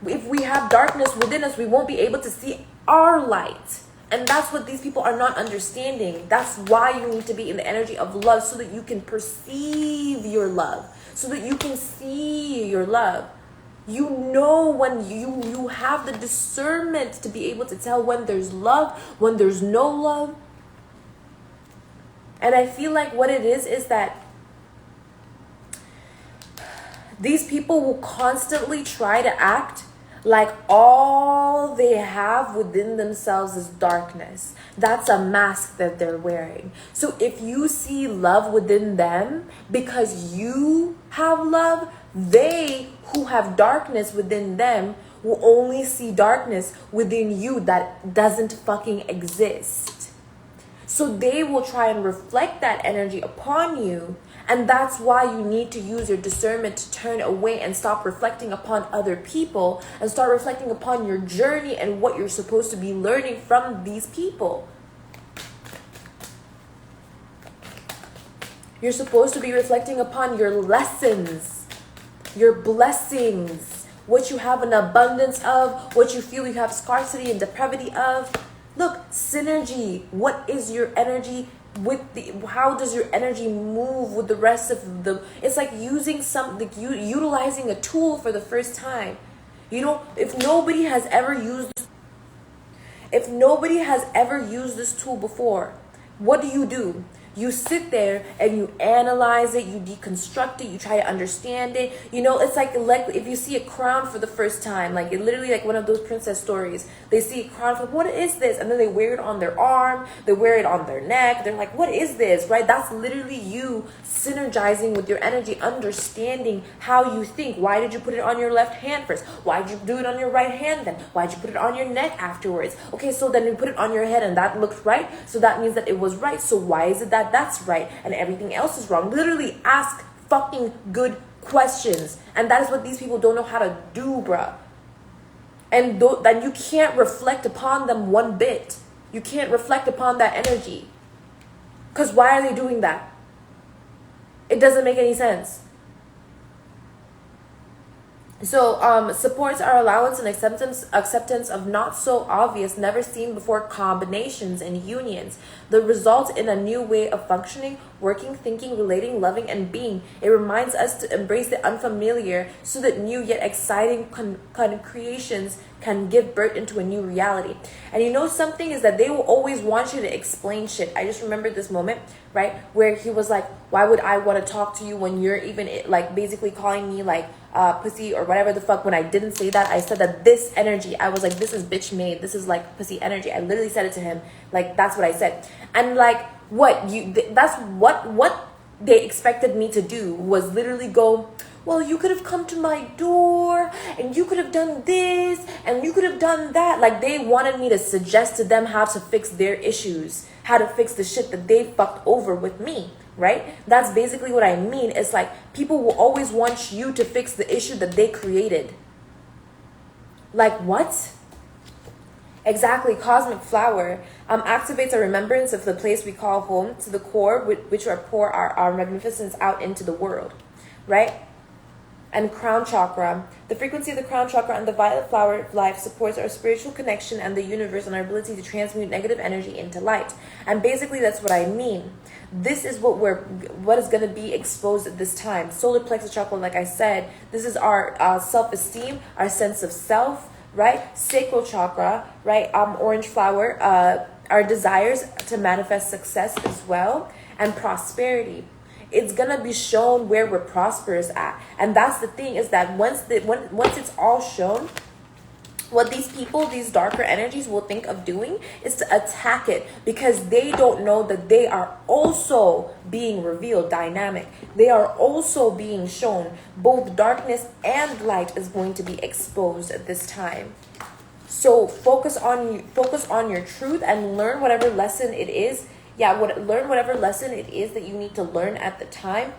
If we have darkness within us, we won't be able to see our light. And that's what these people are not understanding. That's why you need to be in the energy of love, so that you can perceive your love, so that you can see your love. You know, when you have the discernment to be able to tell when there's love, when there's no love. And I feel like what it is that these people will constantly try to act like all they have within themselves is darkness. That's a mask that they're wearing. So if you see love within them because you have love, they who have darkness within them will only see darkness within you that doesn't fucking exist. So they will try and reflect that energy upon you. And that's why you need to use your discernment to turn away and stop reflecting upon other people and start reflecting upon your journey and what you're supposed to be learning from these people. You're supposed to be reflecting upon your lessons, your blessings, what you have an abundance of, what you feel you have scarcity and depravity of. Look, synergy. What is your energy? How does your energy move with the rest of it's like using utilizing a tool for the first time. You know, if nobody has ever used this tool before, what do? You sit there and you analyze it, you deconstruct it, you try to understand it. You know, it's like if you see a crown for the first time, like it literally like one of those princess stories. They see a crown, like, what is this? And then they wear it on their arm, they wear it on their neck. They're like, what is this? Right? That's literally you synergizing with your energy, understanding how you think. Why did you put it on your left hand first? Why did you do it on your right hand then? Why did you put it on your neck afterwards? Okay, so then you put it on your head and that looked right. So that means that it was right. So why is it that that's right and everything else is wrong? Literally ask fucking good questions. And that is what these people don't know how to do, bruh. And then you can't reflect upon them one bit. You can't reflect upon that energy. Because why are they doing that? It doesn't make any sense. So supports our allowance and acceptance of not so obvious, never seen before combinations and unions. The result in a new way of functioning, working, thinking, relating, loving, and being. It reminds us to embrace the unfamiliar so that new yet exciting creations can give birth into a new reality. And you know something is that they will always want you to explain shit. I just remember this moment, right, where he was like, why would I want to talk to you when you're even like basically calling me like pussy or whatever the fuck. When I didn't say that, I said that this energy, I was like, this is bitch made, this is like pussy energy. I literally said it to him, like that's what I said. And like that's what they expected me to do was literally go, well, you could have come to my door and you could have done this and you could have done that. Like they wanted me to suggest to them how to fix their issues, how to fix the shit that they fucked over with me, right? That's basically what I mean. It's like people will always want you to fix the issue that they created. Like what? Exactly. Cosmic flower activates a remembrance of the place we call home to the core, which are pour our magnificence out into the world, right? And crown chakra. The frequency of the crown chakra and the violet flower of life supports our spiritual connection and the universe and our ability to transmute negative energy into light. And basically that's what I mean. This is what is going to be exposed at this time. Solar plexus chakra, like I said, this is our self-esteem, our sense of self, right? Sacral chakra, right? Orange flower, our desires to manifest success as well, and prosperity. It's gonna be shown where we're prosperous at. And that's the thing, is that once it's all shown, what these people, these darker energies will think of doing is to attack it, because they don't know that they are also being revealed, dynamic. They are also being shown. Both darkness and light is going to be exposed at this time. So focus on your truth and learn whatever lesson it is. Learn whatever lesson it is that you need to learn at the time.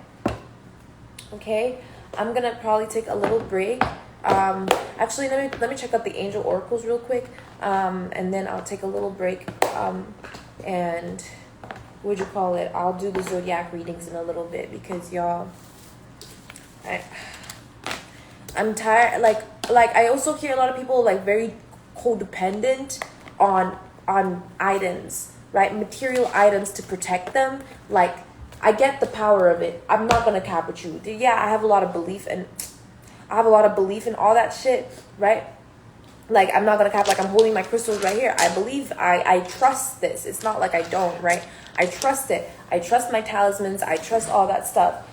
Okay, I'm gonna probably take a little break. Actually, let me check out the angel oracles real quick, and then I'll take a little break. And I'll do the zodiac readings in a little bit, because y'all, I'm tired. Like I also hear a lot of people like very codependent on items, right? Material items to protect them. Like, I get the power of it. I'm not gonna cap with you. Yeah, I have a lot of belief in all that shit, right? Like, I'm not gonna cap. Like, I'm holding my crystals right here. I believe, I trust this. It's not like I don't, right? I trust it. I trust my talismans. I trust all that stuff.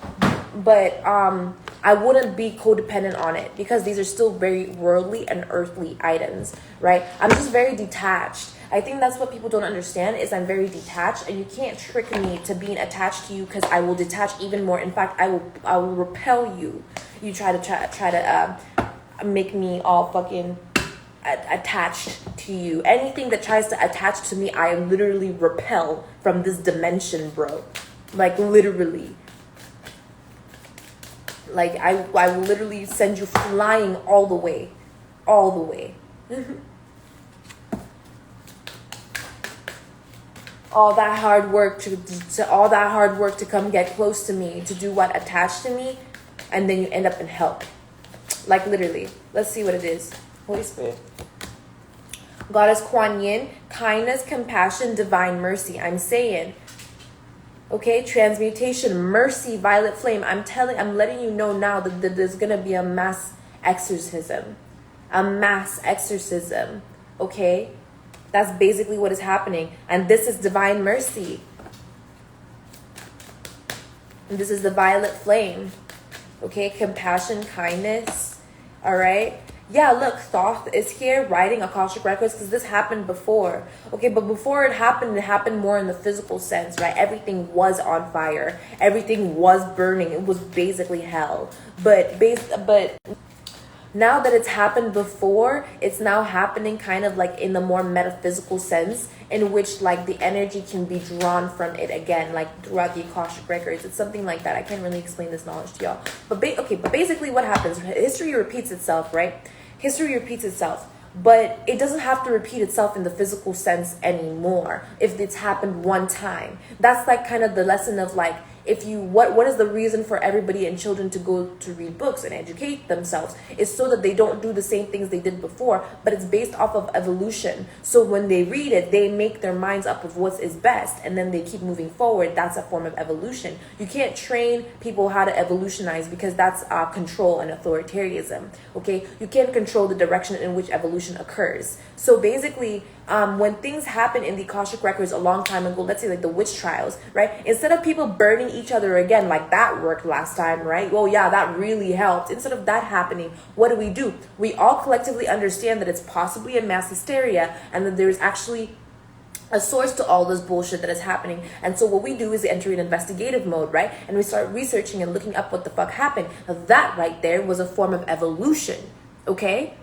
But I wouldn't be codependent on it, because these are still very worldly and earthly items, right? I'm just very detached. I think that's what people don't understand, is I'm very detached, and you can't trick me to being attached to you, because I will detach even more. In fact, I will repel you. You try to make me all fucking attached to you. Anything that tries to attach to me, I literally repel from this dimension, bro. Like, literally. Like, I will literally send you flying all the way. All the way. all that hard work to come get close to me, to do what? Attached to me, and then you end up in hell. Like, literally. Let's see what it is. Holy Spirit. Goddess Kuan Yin, kindness, compassion, divine mercy. I'm saying, okay, transmutation, mercy, violet flame. I'm letting you know now that there's gonna be a mass exorcism. Okay? That's basically what is happening. And this is divine mercy. And this is the violet flame. Okay, compassion, kindness. All right? Yeah, look, Thoth is here writing Akashic Records, because this happened before. Okay, but before it happened more in the physical sense, right? Everything was on fire. Everything was burning. It was basically hell. But now that it's happened before, it's now happening kind of like in the more metaphysical sense, in which like the energy can be drawn from it again, like throughout the Akashic Records. It's something like that. I can't really explain this knowledge to y'all. But basically what happens, history repeats itself, right? History repeats itself. But it doesn't have to repeat itself in the physical sense anymore if it's happened one time. That's like kind of the lesson of like, if you what is the reason for everybody and children to go to read books and educate themselves? It's so that they don't do the same things they did before, but it's based off of evolution. So when they read it, they make their minds up of what is best, and then they keep moving forward. That's a form of evolution. You can't train people how to evolutionize, because that's control and authoritarianism. Okay, you can't control the direction in which evolution occurs. So basically, when things happen in the Akashic Records a long time ago, let's say like the witch trials, right? Instead of people burning each other again, like that worked last time, right? Well, yeah, that really helped. Instead of that happening, what do? We all collectively understand that it's possibly a mass hysteria and that there's actually a source to all this bullshit that is happening. And so what we do is enter in investigative mode, right? And we start researching and looking up what the fuck happened. Now, that right there was a form of evolution, okay?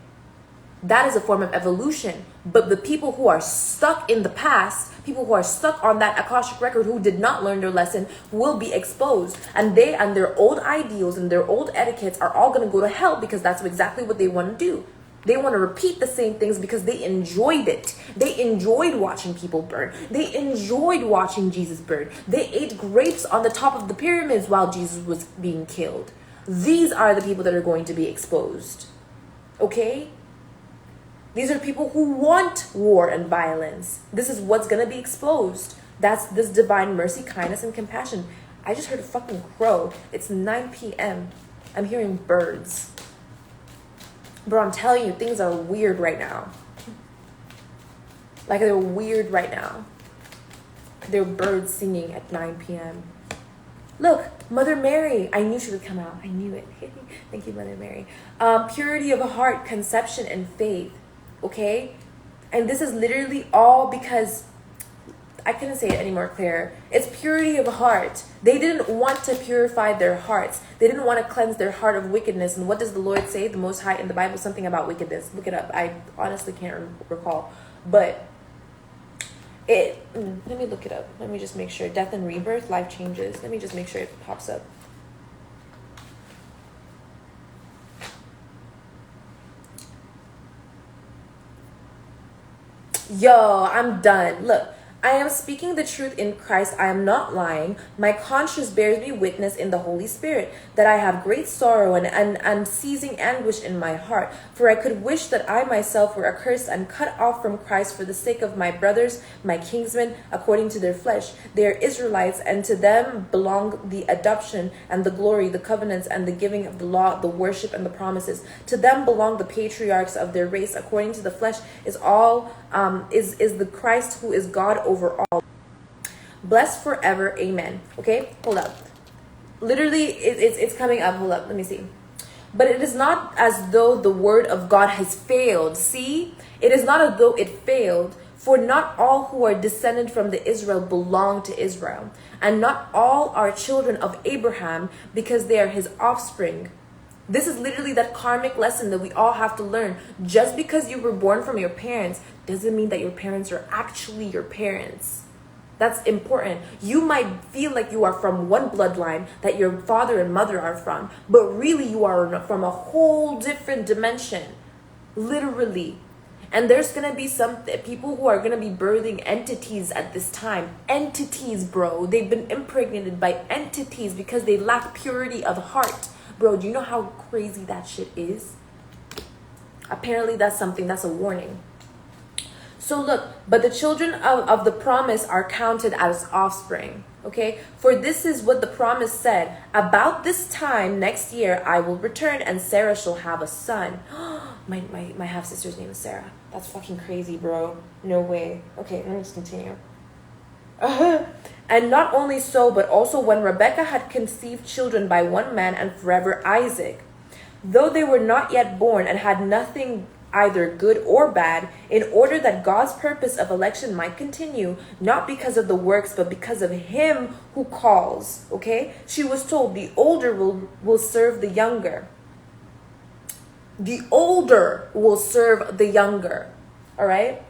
That is a form of evolution. But the people who are stuck in the past, people who are stuck on that Akashic record, who did not learn their lesson, will be exposed. And they and their old ideals and their old etiquettes are all going to go to hell, because that's exactly what they want to do. They want to repeat the same things because they enjoyed it. They enjoyed watching people burn. They enjoyed watching Jesus burn. They ate grapes on the top of the pyramids while Jesus was being killed. These are the people that are going to be exposed. Okay? These are people who want war and violence. This is what's going to be exposed. That's this divine mercy, kindness, and compassion. I just heard a fucking crow. It's 9 p.m. I'm hearing birds. Bro, I'm telling you, things are weird right now. Like, they're weird right now. There are birds singing at 9 p.m. Look, Mother Mary. I knew she would come out. I knew it. Thank you, Mother Mary. Purity of heart, conception, and faith. Okay? And this is literally all because I couldn't say it any more clear. It's purity of heart. They didn't want to purify their hearts. They didn't want to cleanse their heart of wickedness. And what does the Lord say? The Most High in the Bible, something about wickedness. Look it up. I honestly can't recall. But let me look it up. Let me just make sure. Death and rebirth, life changes. Let me just make sure it pops up. Yo, I'm done. Look. I am speaking the truth in Christ. I am not lying. My conscience bears me witness in the Holy Spirit that I have great sorrow and unceasing anguish in my heart. For I could wish that I myself were accursed and cut off from Christ for the sake of my brothers, my kinsmen, according to their flesh. They are Israelites, and to them belong the adoption and the glory, the covenants and the giving of the law, the worship and the promises. To them belong the patriarchs of their race, according to the flesh is all is the Christ who is God over all. Blessed forever, amen. Okay, hold up. Literally, it's coming up. Hold up, let me see. But it is not as though the word of God has failed. See, it is not as though it failed. For not all who are descended from the Israel belong to Israel, and not all are children of Abraham because they are his offspring. This is literally that karmic lesson that we all have to learn. Just because you were born from your parents doesn't mean that your parents are actually your parents. That's important. You might feel like you are from one bloodline that your father and mother are from, but really you are from a whole different dimension. Literally. And there's going to be some people who are going to be birthing entities at this time. Entities, bro. They've been impregnated by entities because they lack purity of heart. Bro, do you know how crazy that shit is? Apparently that's a warning. So look, but the children of the promise are counted as offspring. Okay, for this is what the promise said. About this time next year, I will return and Sarah shall have a son. my half-sister's name is Sarah. That's fucking crazy, bro. No way. Okay, let me just continue. And not only so, but also when Rebekah had conceived children by one man and forever Isaac, though they were not yet born and had nothing either good or bad, in order that God's purpose of election might continue, not because of the works, but because of him who calls. Okay? She was told the older will serve the younger. The older will serve the younger. All right?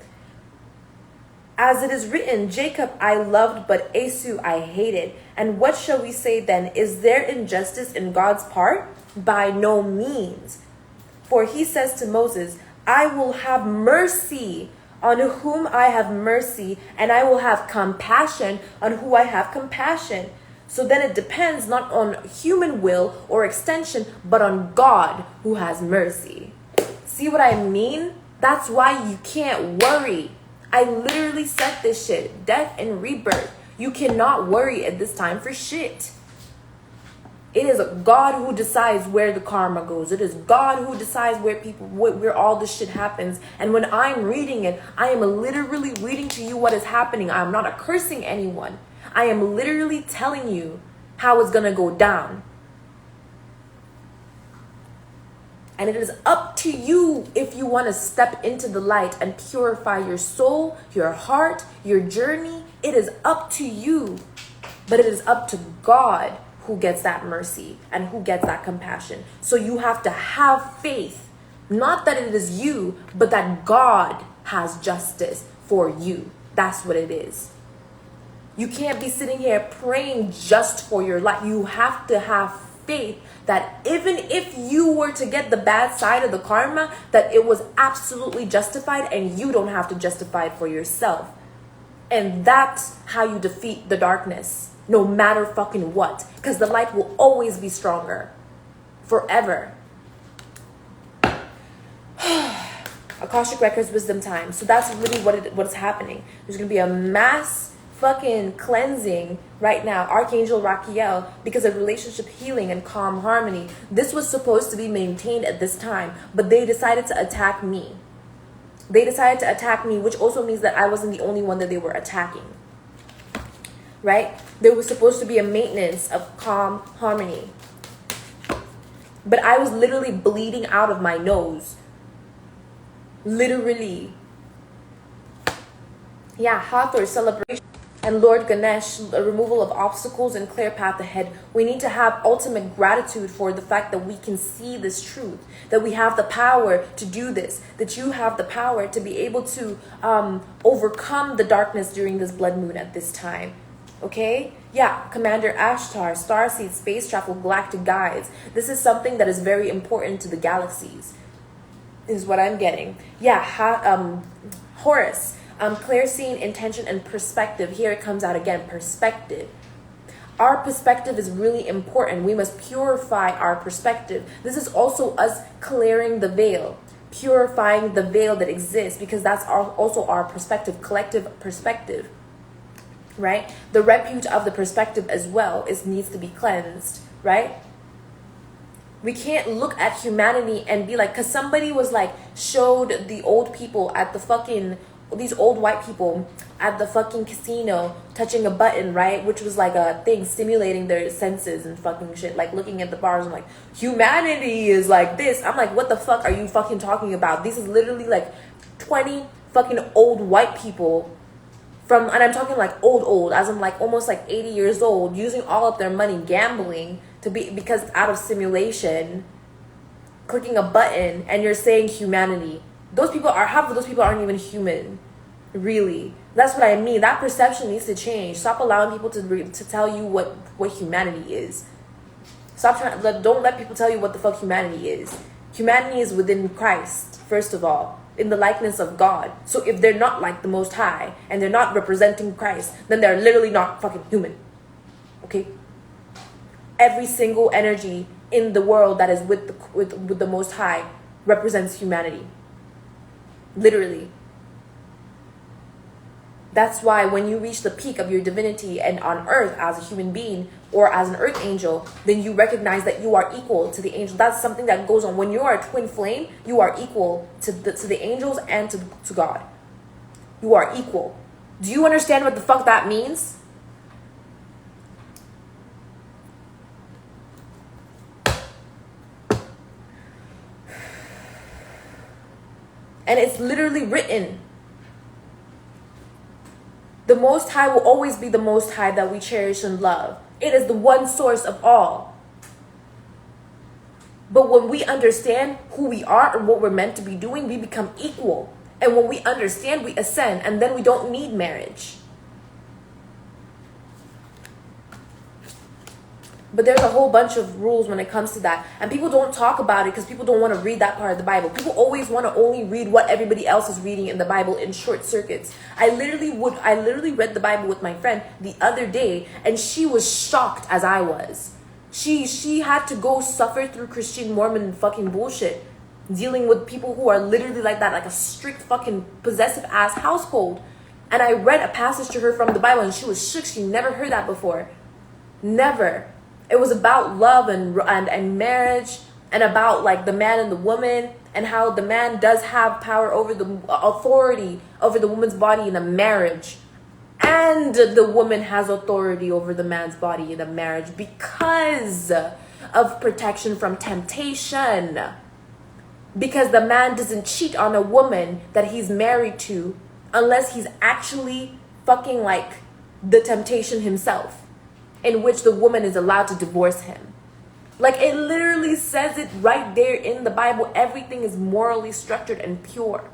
As it is written, Jacob I loved, but Esau I hated. And what shall we say then? Is there injustice in God's part? By no means. For he says to Moses, I will have mercy on whom I have mercy, and I will have compassion on who I have compassion. So then it depends not on human will or extension, but on God who has mercy. See what I mean? That's why you can't worry. I literally said this shit. Death and rebirth. You cannot worry at this time for shit. It is God who decides where the karma goes. It is God who decides where all this shit happens. And when I'm reading it, I am literally reading to you what is happening. I am not cursing anyone. I am literally telling you how it's gonna go down. And it is up to you if you want to step into the light and purify your soul, your heart, your journey. It is up to you. But it is up to God who gets that mercy and who gets that compassion. So you have to have faith. Not that it is you, but that God has justice for you. That's what it is. You can't be sitting here praying just for your life. You have to have faith that even if you were to get the bad side of the karma, that it was absolutely justified and you don't have to justify it for yourself. And that's how you defeat the darkness, no matter fucking what, because the light will always be stronger forever. Akashic Records wisdom time. So that's really what is happening. There's going to be a mass fucking cleansing right now, Archangel Raquiel, because of relationship healing and calm harmony. This was supposed to be maintained at this time, but they decided to attack me. They decided to attack me, which also means that I wasn't the only one that they were attacking. Right? There was supposed to be a maintenance of calm harmony. But I was literally bleeding out of my nose. Literally. Yeah, Hathor celebration. And Lord Ganesh, a removal of obstacles and clear path ahead. We need to have ultimate gratitude for the fact that we can see this truth, that we have the power to do this, that you have the power to be able to overcome the darkness during this blood moon at this time. Okay? Yeah, Commander Ashtar, Starseed, Space Travel, Galactic Guides. This is something that is very important to the galaxies, is what I'm getting. Yeah, Horus. Clear seeing, intention, and perspective. Here it comes out again, perspective. Our perspective is really important. We must purify our perspective. This is also us clearing the veil, purifying the veil that exists, because that's also our perspective, collective perspective, right? The repute of the perspective as well needs to be cleansed, right? We can't look at humanity and be like, because somebody was like, showed the old people at the fucking, these old white people at the fucking casino touching a button, right? Which was like a thing stimulating their senses and fucking shit, like looking at the bars and like, humanity is like this. I'm like, what the fuck are you fucking talking about? This is literally like 20 fucking old white people from, and I'm talking like old, as in like almost like 80 years old, using all of their money gambling because out of simulation, clicking a button, and you're saying humanity. Those people are, half of those people aren't even human, really. That's what I mean. That perception needs to change. Stop allowing people to tell you what humanity is. Don't let people tell you what the fuck humanity is. Humanity is within Christ, first of all, in the likeness of God. So if they're not like the Most High and they're not representing Christ, then they're literally not fucking human. Okay? Every single energy in the world that is with the Most High represents humanity. Literally. That's why when you reach the peak of your divinity and on earth as a human being or as an earth angel, then you recognize that you are equal to the angel. That's something that goes on. When you are a twin flame, you are equal to the angels and to God. You are equal. Do you understand what the fuck that means? And it's literally written. The Most High will always be the Most High that we cherish and love. It is the one source of all. But when we understand who we are and what we're meant to be doing, we become equal. And when we understand, we ascend, and then we don't need marriage. But there's a whole bunch of rules when it comes to that. And people don't talk about it because people don't want to read that part of the Bible. People always want to only read what everybody else is reading in the Bible in short circuits. I literally read the Bible with my friend the other day, and she was shocked as I was. She had to go suffer through Christian Mormon fucking bullshit, dealing with people who are literally like that, like a strict fucking possessive ass household. And I read a passage to her from the Bible, and she was shook. She never heard that before. Never. It was about love and marriage, and about like the man and the woman, and how the man does have power over the authority over the woman's body in a marriage. And the woman has authority over the man's body in a marriage because of protection from temptation. Because the man doesn't cheat on a woman that he's married to unless he's actually fucking like the temptation himself, in which the woman is allowed to divorce him. Like, it literally says it right there in the Bible. Everything is morally structured and pure.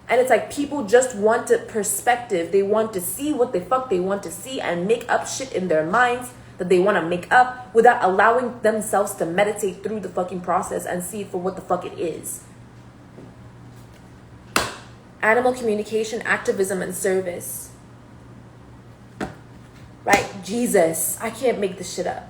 And it's like people just want a perspective. They want to see what the fuck they want to see and make up shit in their minds that they want to make up without allowing themselves to meditate through the fucking process and see it for what the fuck it is. Animal communication, activism, and service. Right? Jesus. I can't make this shit up.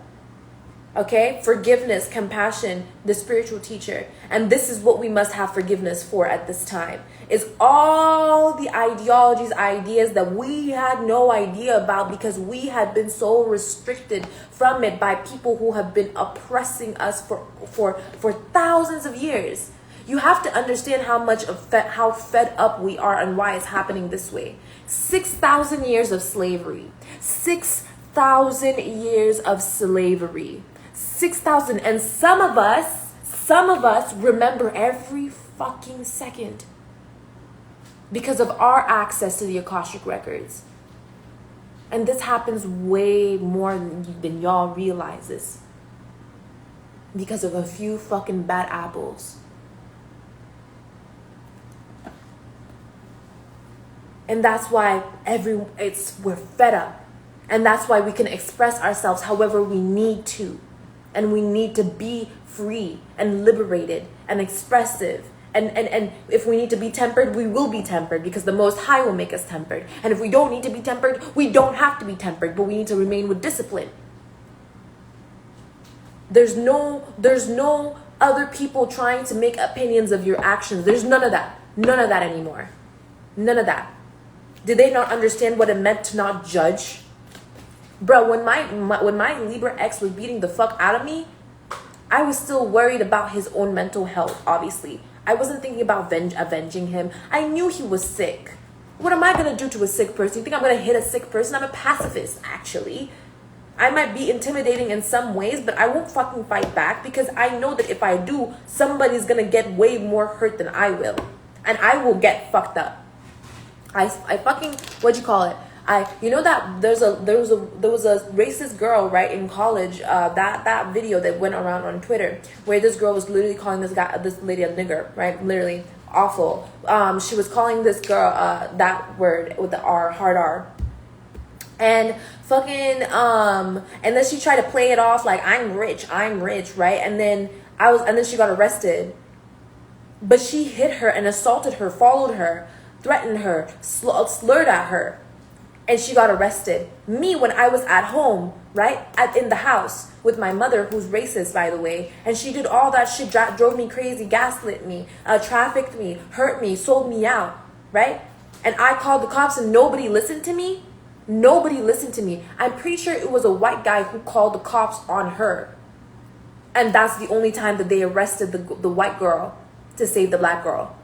Okay? Forgiveness, compassion, the spiritual teacher. And this is what we must have forgiveness for at this time. Is all the ideologies, ideas that we had no idea about because we had been so restricted from it by people who have been oppressing us for thousands of years. You have to understand how fed up we are and why it's happening this way. 6,000 years of slavery. 6,000 years of slavery. 6,000. And some of us remember every fucking second because of our access to the Akashic records. And this happens way more than y'all realizes because of a few fucking bad apples. And that's why we're fed up. And that's why we can express ourselves however we need to. And we need to be free and liberated and expressive. And if we need to be tempered, we will be tempered because the Most High will make us tempered. And if we don't need to be tempered, we don't have to be tempered, but we need to remain with discipline. There's no other people trying to make opinions of your actions. There's none of that. None of that anymore. None of that. Did they not understand what it meant to not judge? Bro, when my Libra ex was beating the fuck out of me, I was still worried about his own mental health, obviously. I wasn't thinking about avenging him. I knew he was sick. What am I going to do to a sick person? You think I'm going to hit a sick person? I'm a pacifist, actually. I might be intimidating in some ways, but I won't fucking fight back because I know that if I do, somebody's going to get way more hurt than I will. And I will get fucked up. I fucking, you know that there was a racist girl, right, in college, that video that went around on Twitter where this girl was literally calling this lady a nigger, right? Literally awful. She was calling this girl that word with the R, hard R. And fucking and then she tried to play it off like I'm rich, right? And then she got arrested. But she hit her and assaulted her, followed her, threatened her, slurred at her. And she got arrested. Me, when I was at home, right, in the house with my mother, who's racist, by the way, and she did all that shit, drove me crazy, gaslit me, trafficked me, hurt me, sold me out, right? And I called the cops and nobody listened to me. Nobody listened to me. I'm pretty sure it was a white guy who called the cops on her. And that's the only time that they arrested the white girl to save the black girl.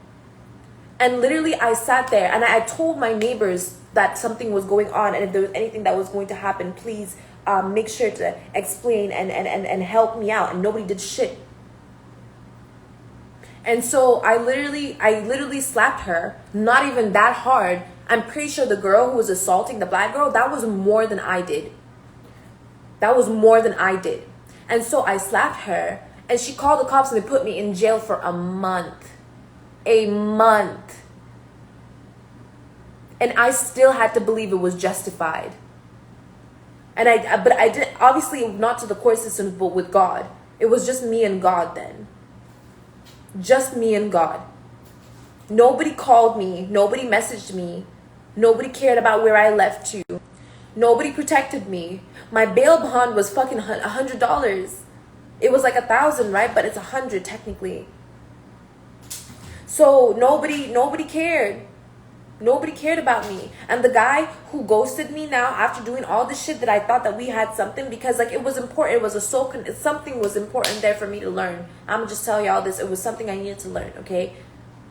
And literally I sat there and I told my neighbors that something was going on, and if there was anything that was going to happen, please make sure to explain and help me out. And nobody did shit. And so I literally slapped her, not even that hard. I'm pretty sure the girl who was assaulting the black girl, that was more than I did. That was more than I did. And so I slapped her, and she called the cops and they put me in jail for a month. A month. And I still had to believe it was justified. But I did, obviously not to the court systems, but with God. It was just me and God then. Just me and God. Nobody called me. Nobody messaged me. Nobody cared about where I left to. Nobody protected me. My bail bond was fucking $100. It was like 1,000, right? But it's 100 technically. So nobody cared. Nobody cared about me. And the guy who ghosted me now after doing all this shit that I thought that we had something, because like it was important. It was something was important there for me to learn. I'm gonna just tell y'all this. It was something I needed to learn, okay?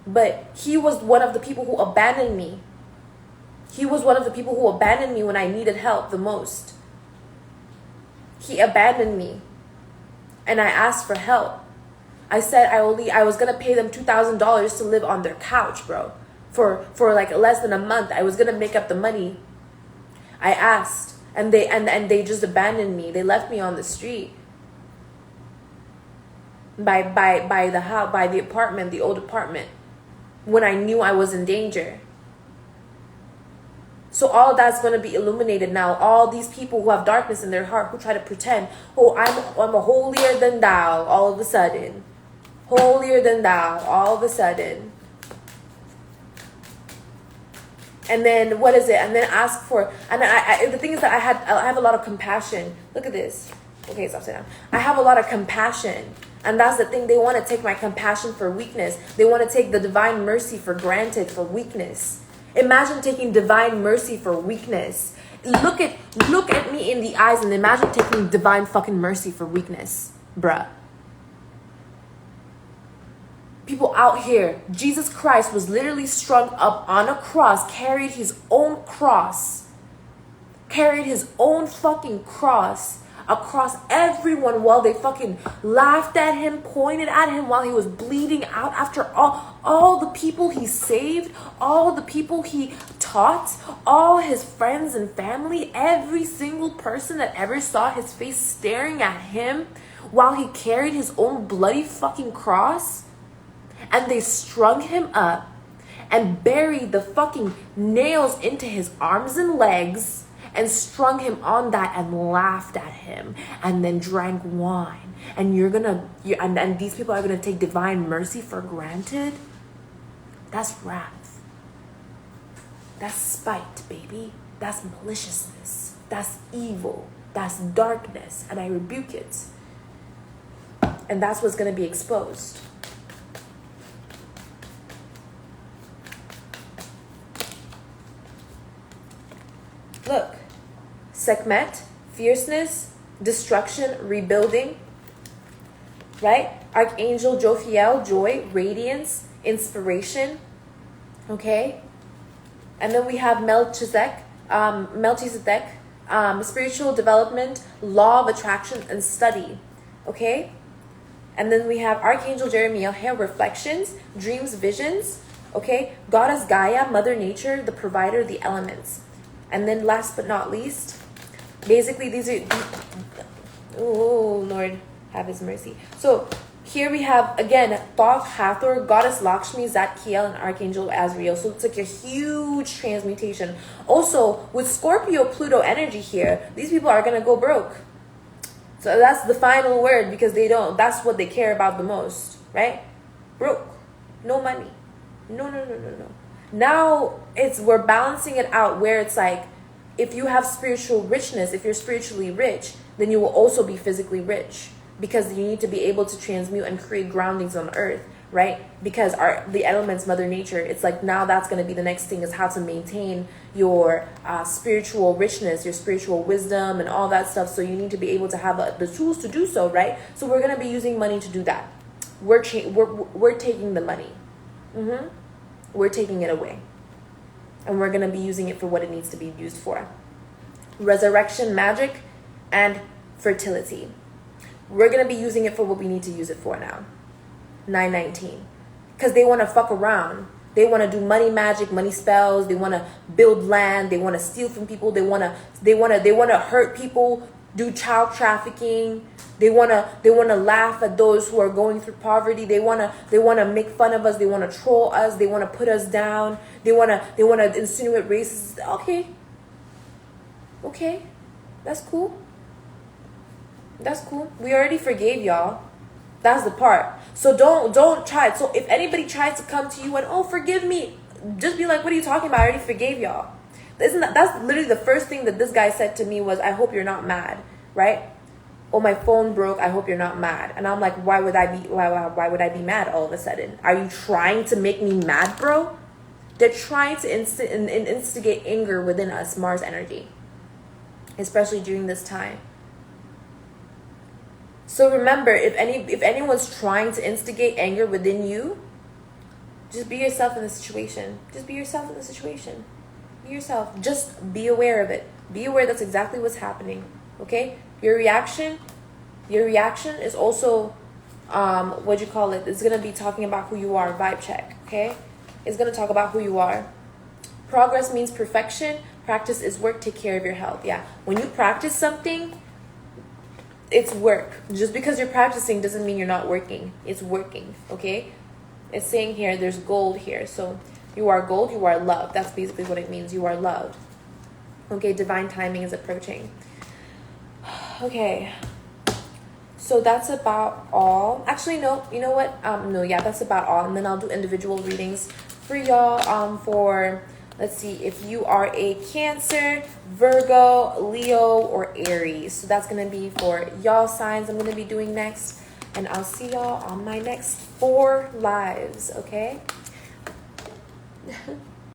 But he was one of the people who abandoned me. He was one of the people who abandoned me when I needed help the most. He abandoned me. And I asked for help. I said I was gonna pay them $2,000 to live on their couch, bro. For like less than a month. I was gonna make up the money. I asked, and they just abandoned me. They left me on the street. By the house, by the apartment, the old apartment, when I knew I was in danger. So all that's going to be illuminated now. All these people who have darkness in their heart, who try to pretend, oh, I'm a holier than thou, all of a sudden. Holier than thou, all of a sudden. And then, what is it? And then ask for, and the thing is that I have a lot of compassion. Look at this. Okay, it's upside down. I have a lot of compassion. And that's the thing. They want to take my compassion for weakness. They want to take the divine mercy for granted for weakness. Imagine taking divine mercy for weakness. Look at me in the eyes and imagine taking divine fucking mercy for weakness, bruh. People out here, Jesus Christ was literally strung up on a cross, carried his own fucking cross across everyone while they fucking laughed at him, pointed at him while he was bleeding out after all the people he saved, all the people he taught, all his friends and family, every single person that ever saw his face staring at him while he carried his own bloody fucking cross. And they strung him up and buried the fucking nails into his arms and legs and strung him on that and laughed at him and then drank wine. And and these people are gonna take divine mercy for granted? That's wrath. That's spite, baby. That's maliciousness. That's evil. That's darkness. And I rebuke it. And that's what's gonna be exposed. Look, Sekhmet, fierceness, destruction, rebuilding, right? Archangel Jophiel, joy, radiance, inspiration, okay? And then we have Melchizedek, spiritual development, law of attraction, and study, okay? And then we have Archangel Jeremiah, here, reflections, dreams, visions, okay? Goddess Gaia, Mother Nature, the provider, the elements. And then last but not least, basically these are, oh Lord, have his mercy. So here we have, again, Thoth, Hathor, Goddess Lakshmi, Zadkiel, and Archangel Azrael. So it's like a huge transmutation. Also, with Scorpio, Pluto energy here, these people are going to go broke. So that's the final word because that's what they care about the most, right? Broke. No money. No. Now we're balancing it out where it's like, if you have spiritual richness, if you're spiritually rich, then you will also be physically rich because you need to be able to transmute and create groundings on earth, right? Because the elements, Mother Nature, it's like now that's going to be the next thing is how to maintain your spiritual richness, your spiritual wisdom and all that stuff. So you need to be able to have the tools to do so, right? So we're going to be using money to do that. We're taking the money. We're taking it away. And we're going to be using it for what it needs to be used for. Resurrection, magic, and fertility. We're going to be using it for what we need to use it for now. 919. Because they want to fuck around. They want to do money magic, money spells. They want to build land. They want to steal from people. They want to hurt people, do child trafficking. They want to laugh at those who are going through poverty. They want to make fun of us. They want to troll us. They want to put us down. They want to insinuate racism. Okay. That's cool. We already forgave y'all. That's the part. So don't try it. So if anybody tries to come to you and, oh, forgive me, just be like, what are you talking about? I already forgave y'all. That's literally the first thing that this guy said to me was, I hope you're not mad, right? Oh, my phone broke. I hope you're not mad. And I'm like, why would I be mad all of a sudden? Are you trying to make me mad, bro? They're trying to instigate anger within us, Mars energy, especially during this time. So remember, if anyone's trying to instigate anger within you, just be yourself in the situation. Be yourself. Just be aware of it. Be aware that's exactly what's happening. Okay? Your reaction is also what you call it. It's gonna be talking about who you are. Vibe check. Okay? It's gonna talk about who you are. Progress means perfection. Practice is work. Take care of your health. Yeah. When you practice something, it's work. Just because you're practicing doesn't mean you're not working. It's working. Okay? It's saying here there's gold here. So you are gold, you are love. That's basically what it means. You are loved. Okay, divine timing is approaching. Okay. So that's about all. Actually, no, you know what? No, yeah, that's about all. And then I'll do individual readings for y'all for, let's see, if you are a Cancer, Virgo, Leo, or Aries. So that's going to be for y'all signs I'm going to be doing next. And I'll see y'all on my next 4 lives, okay?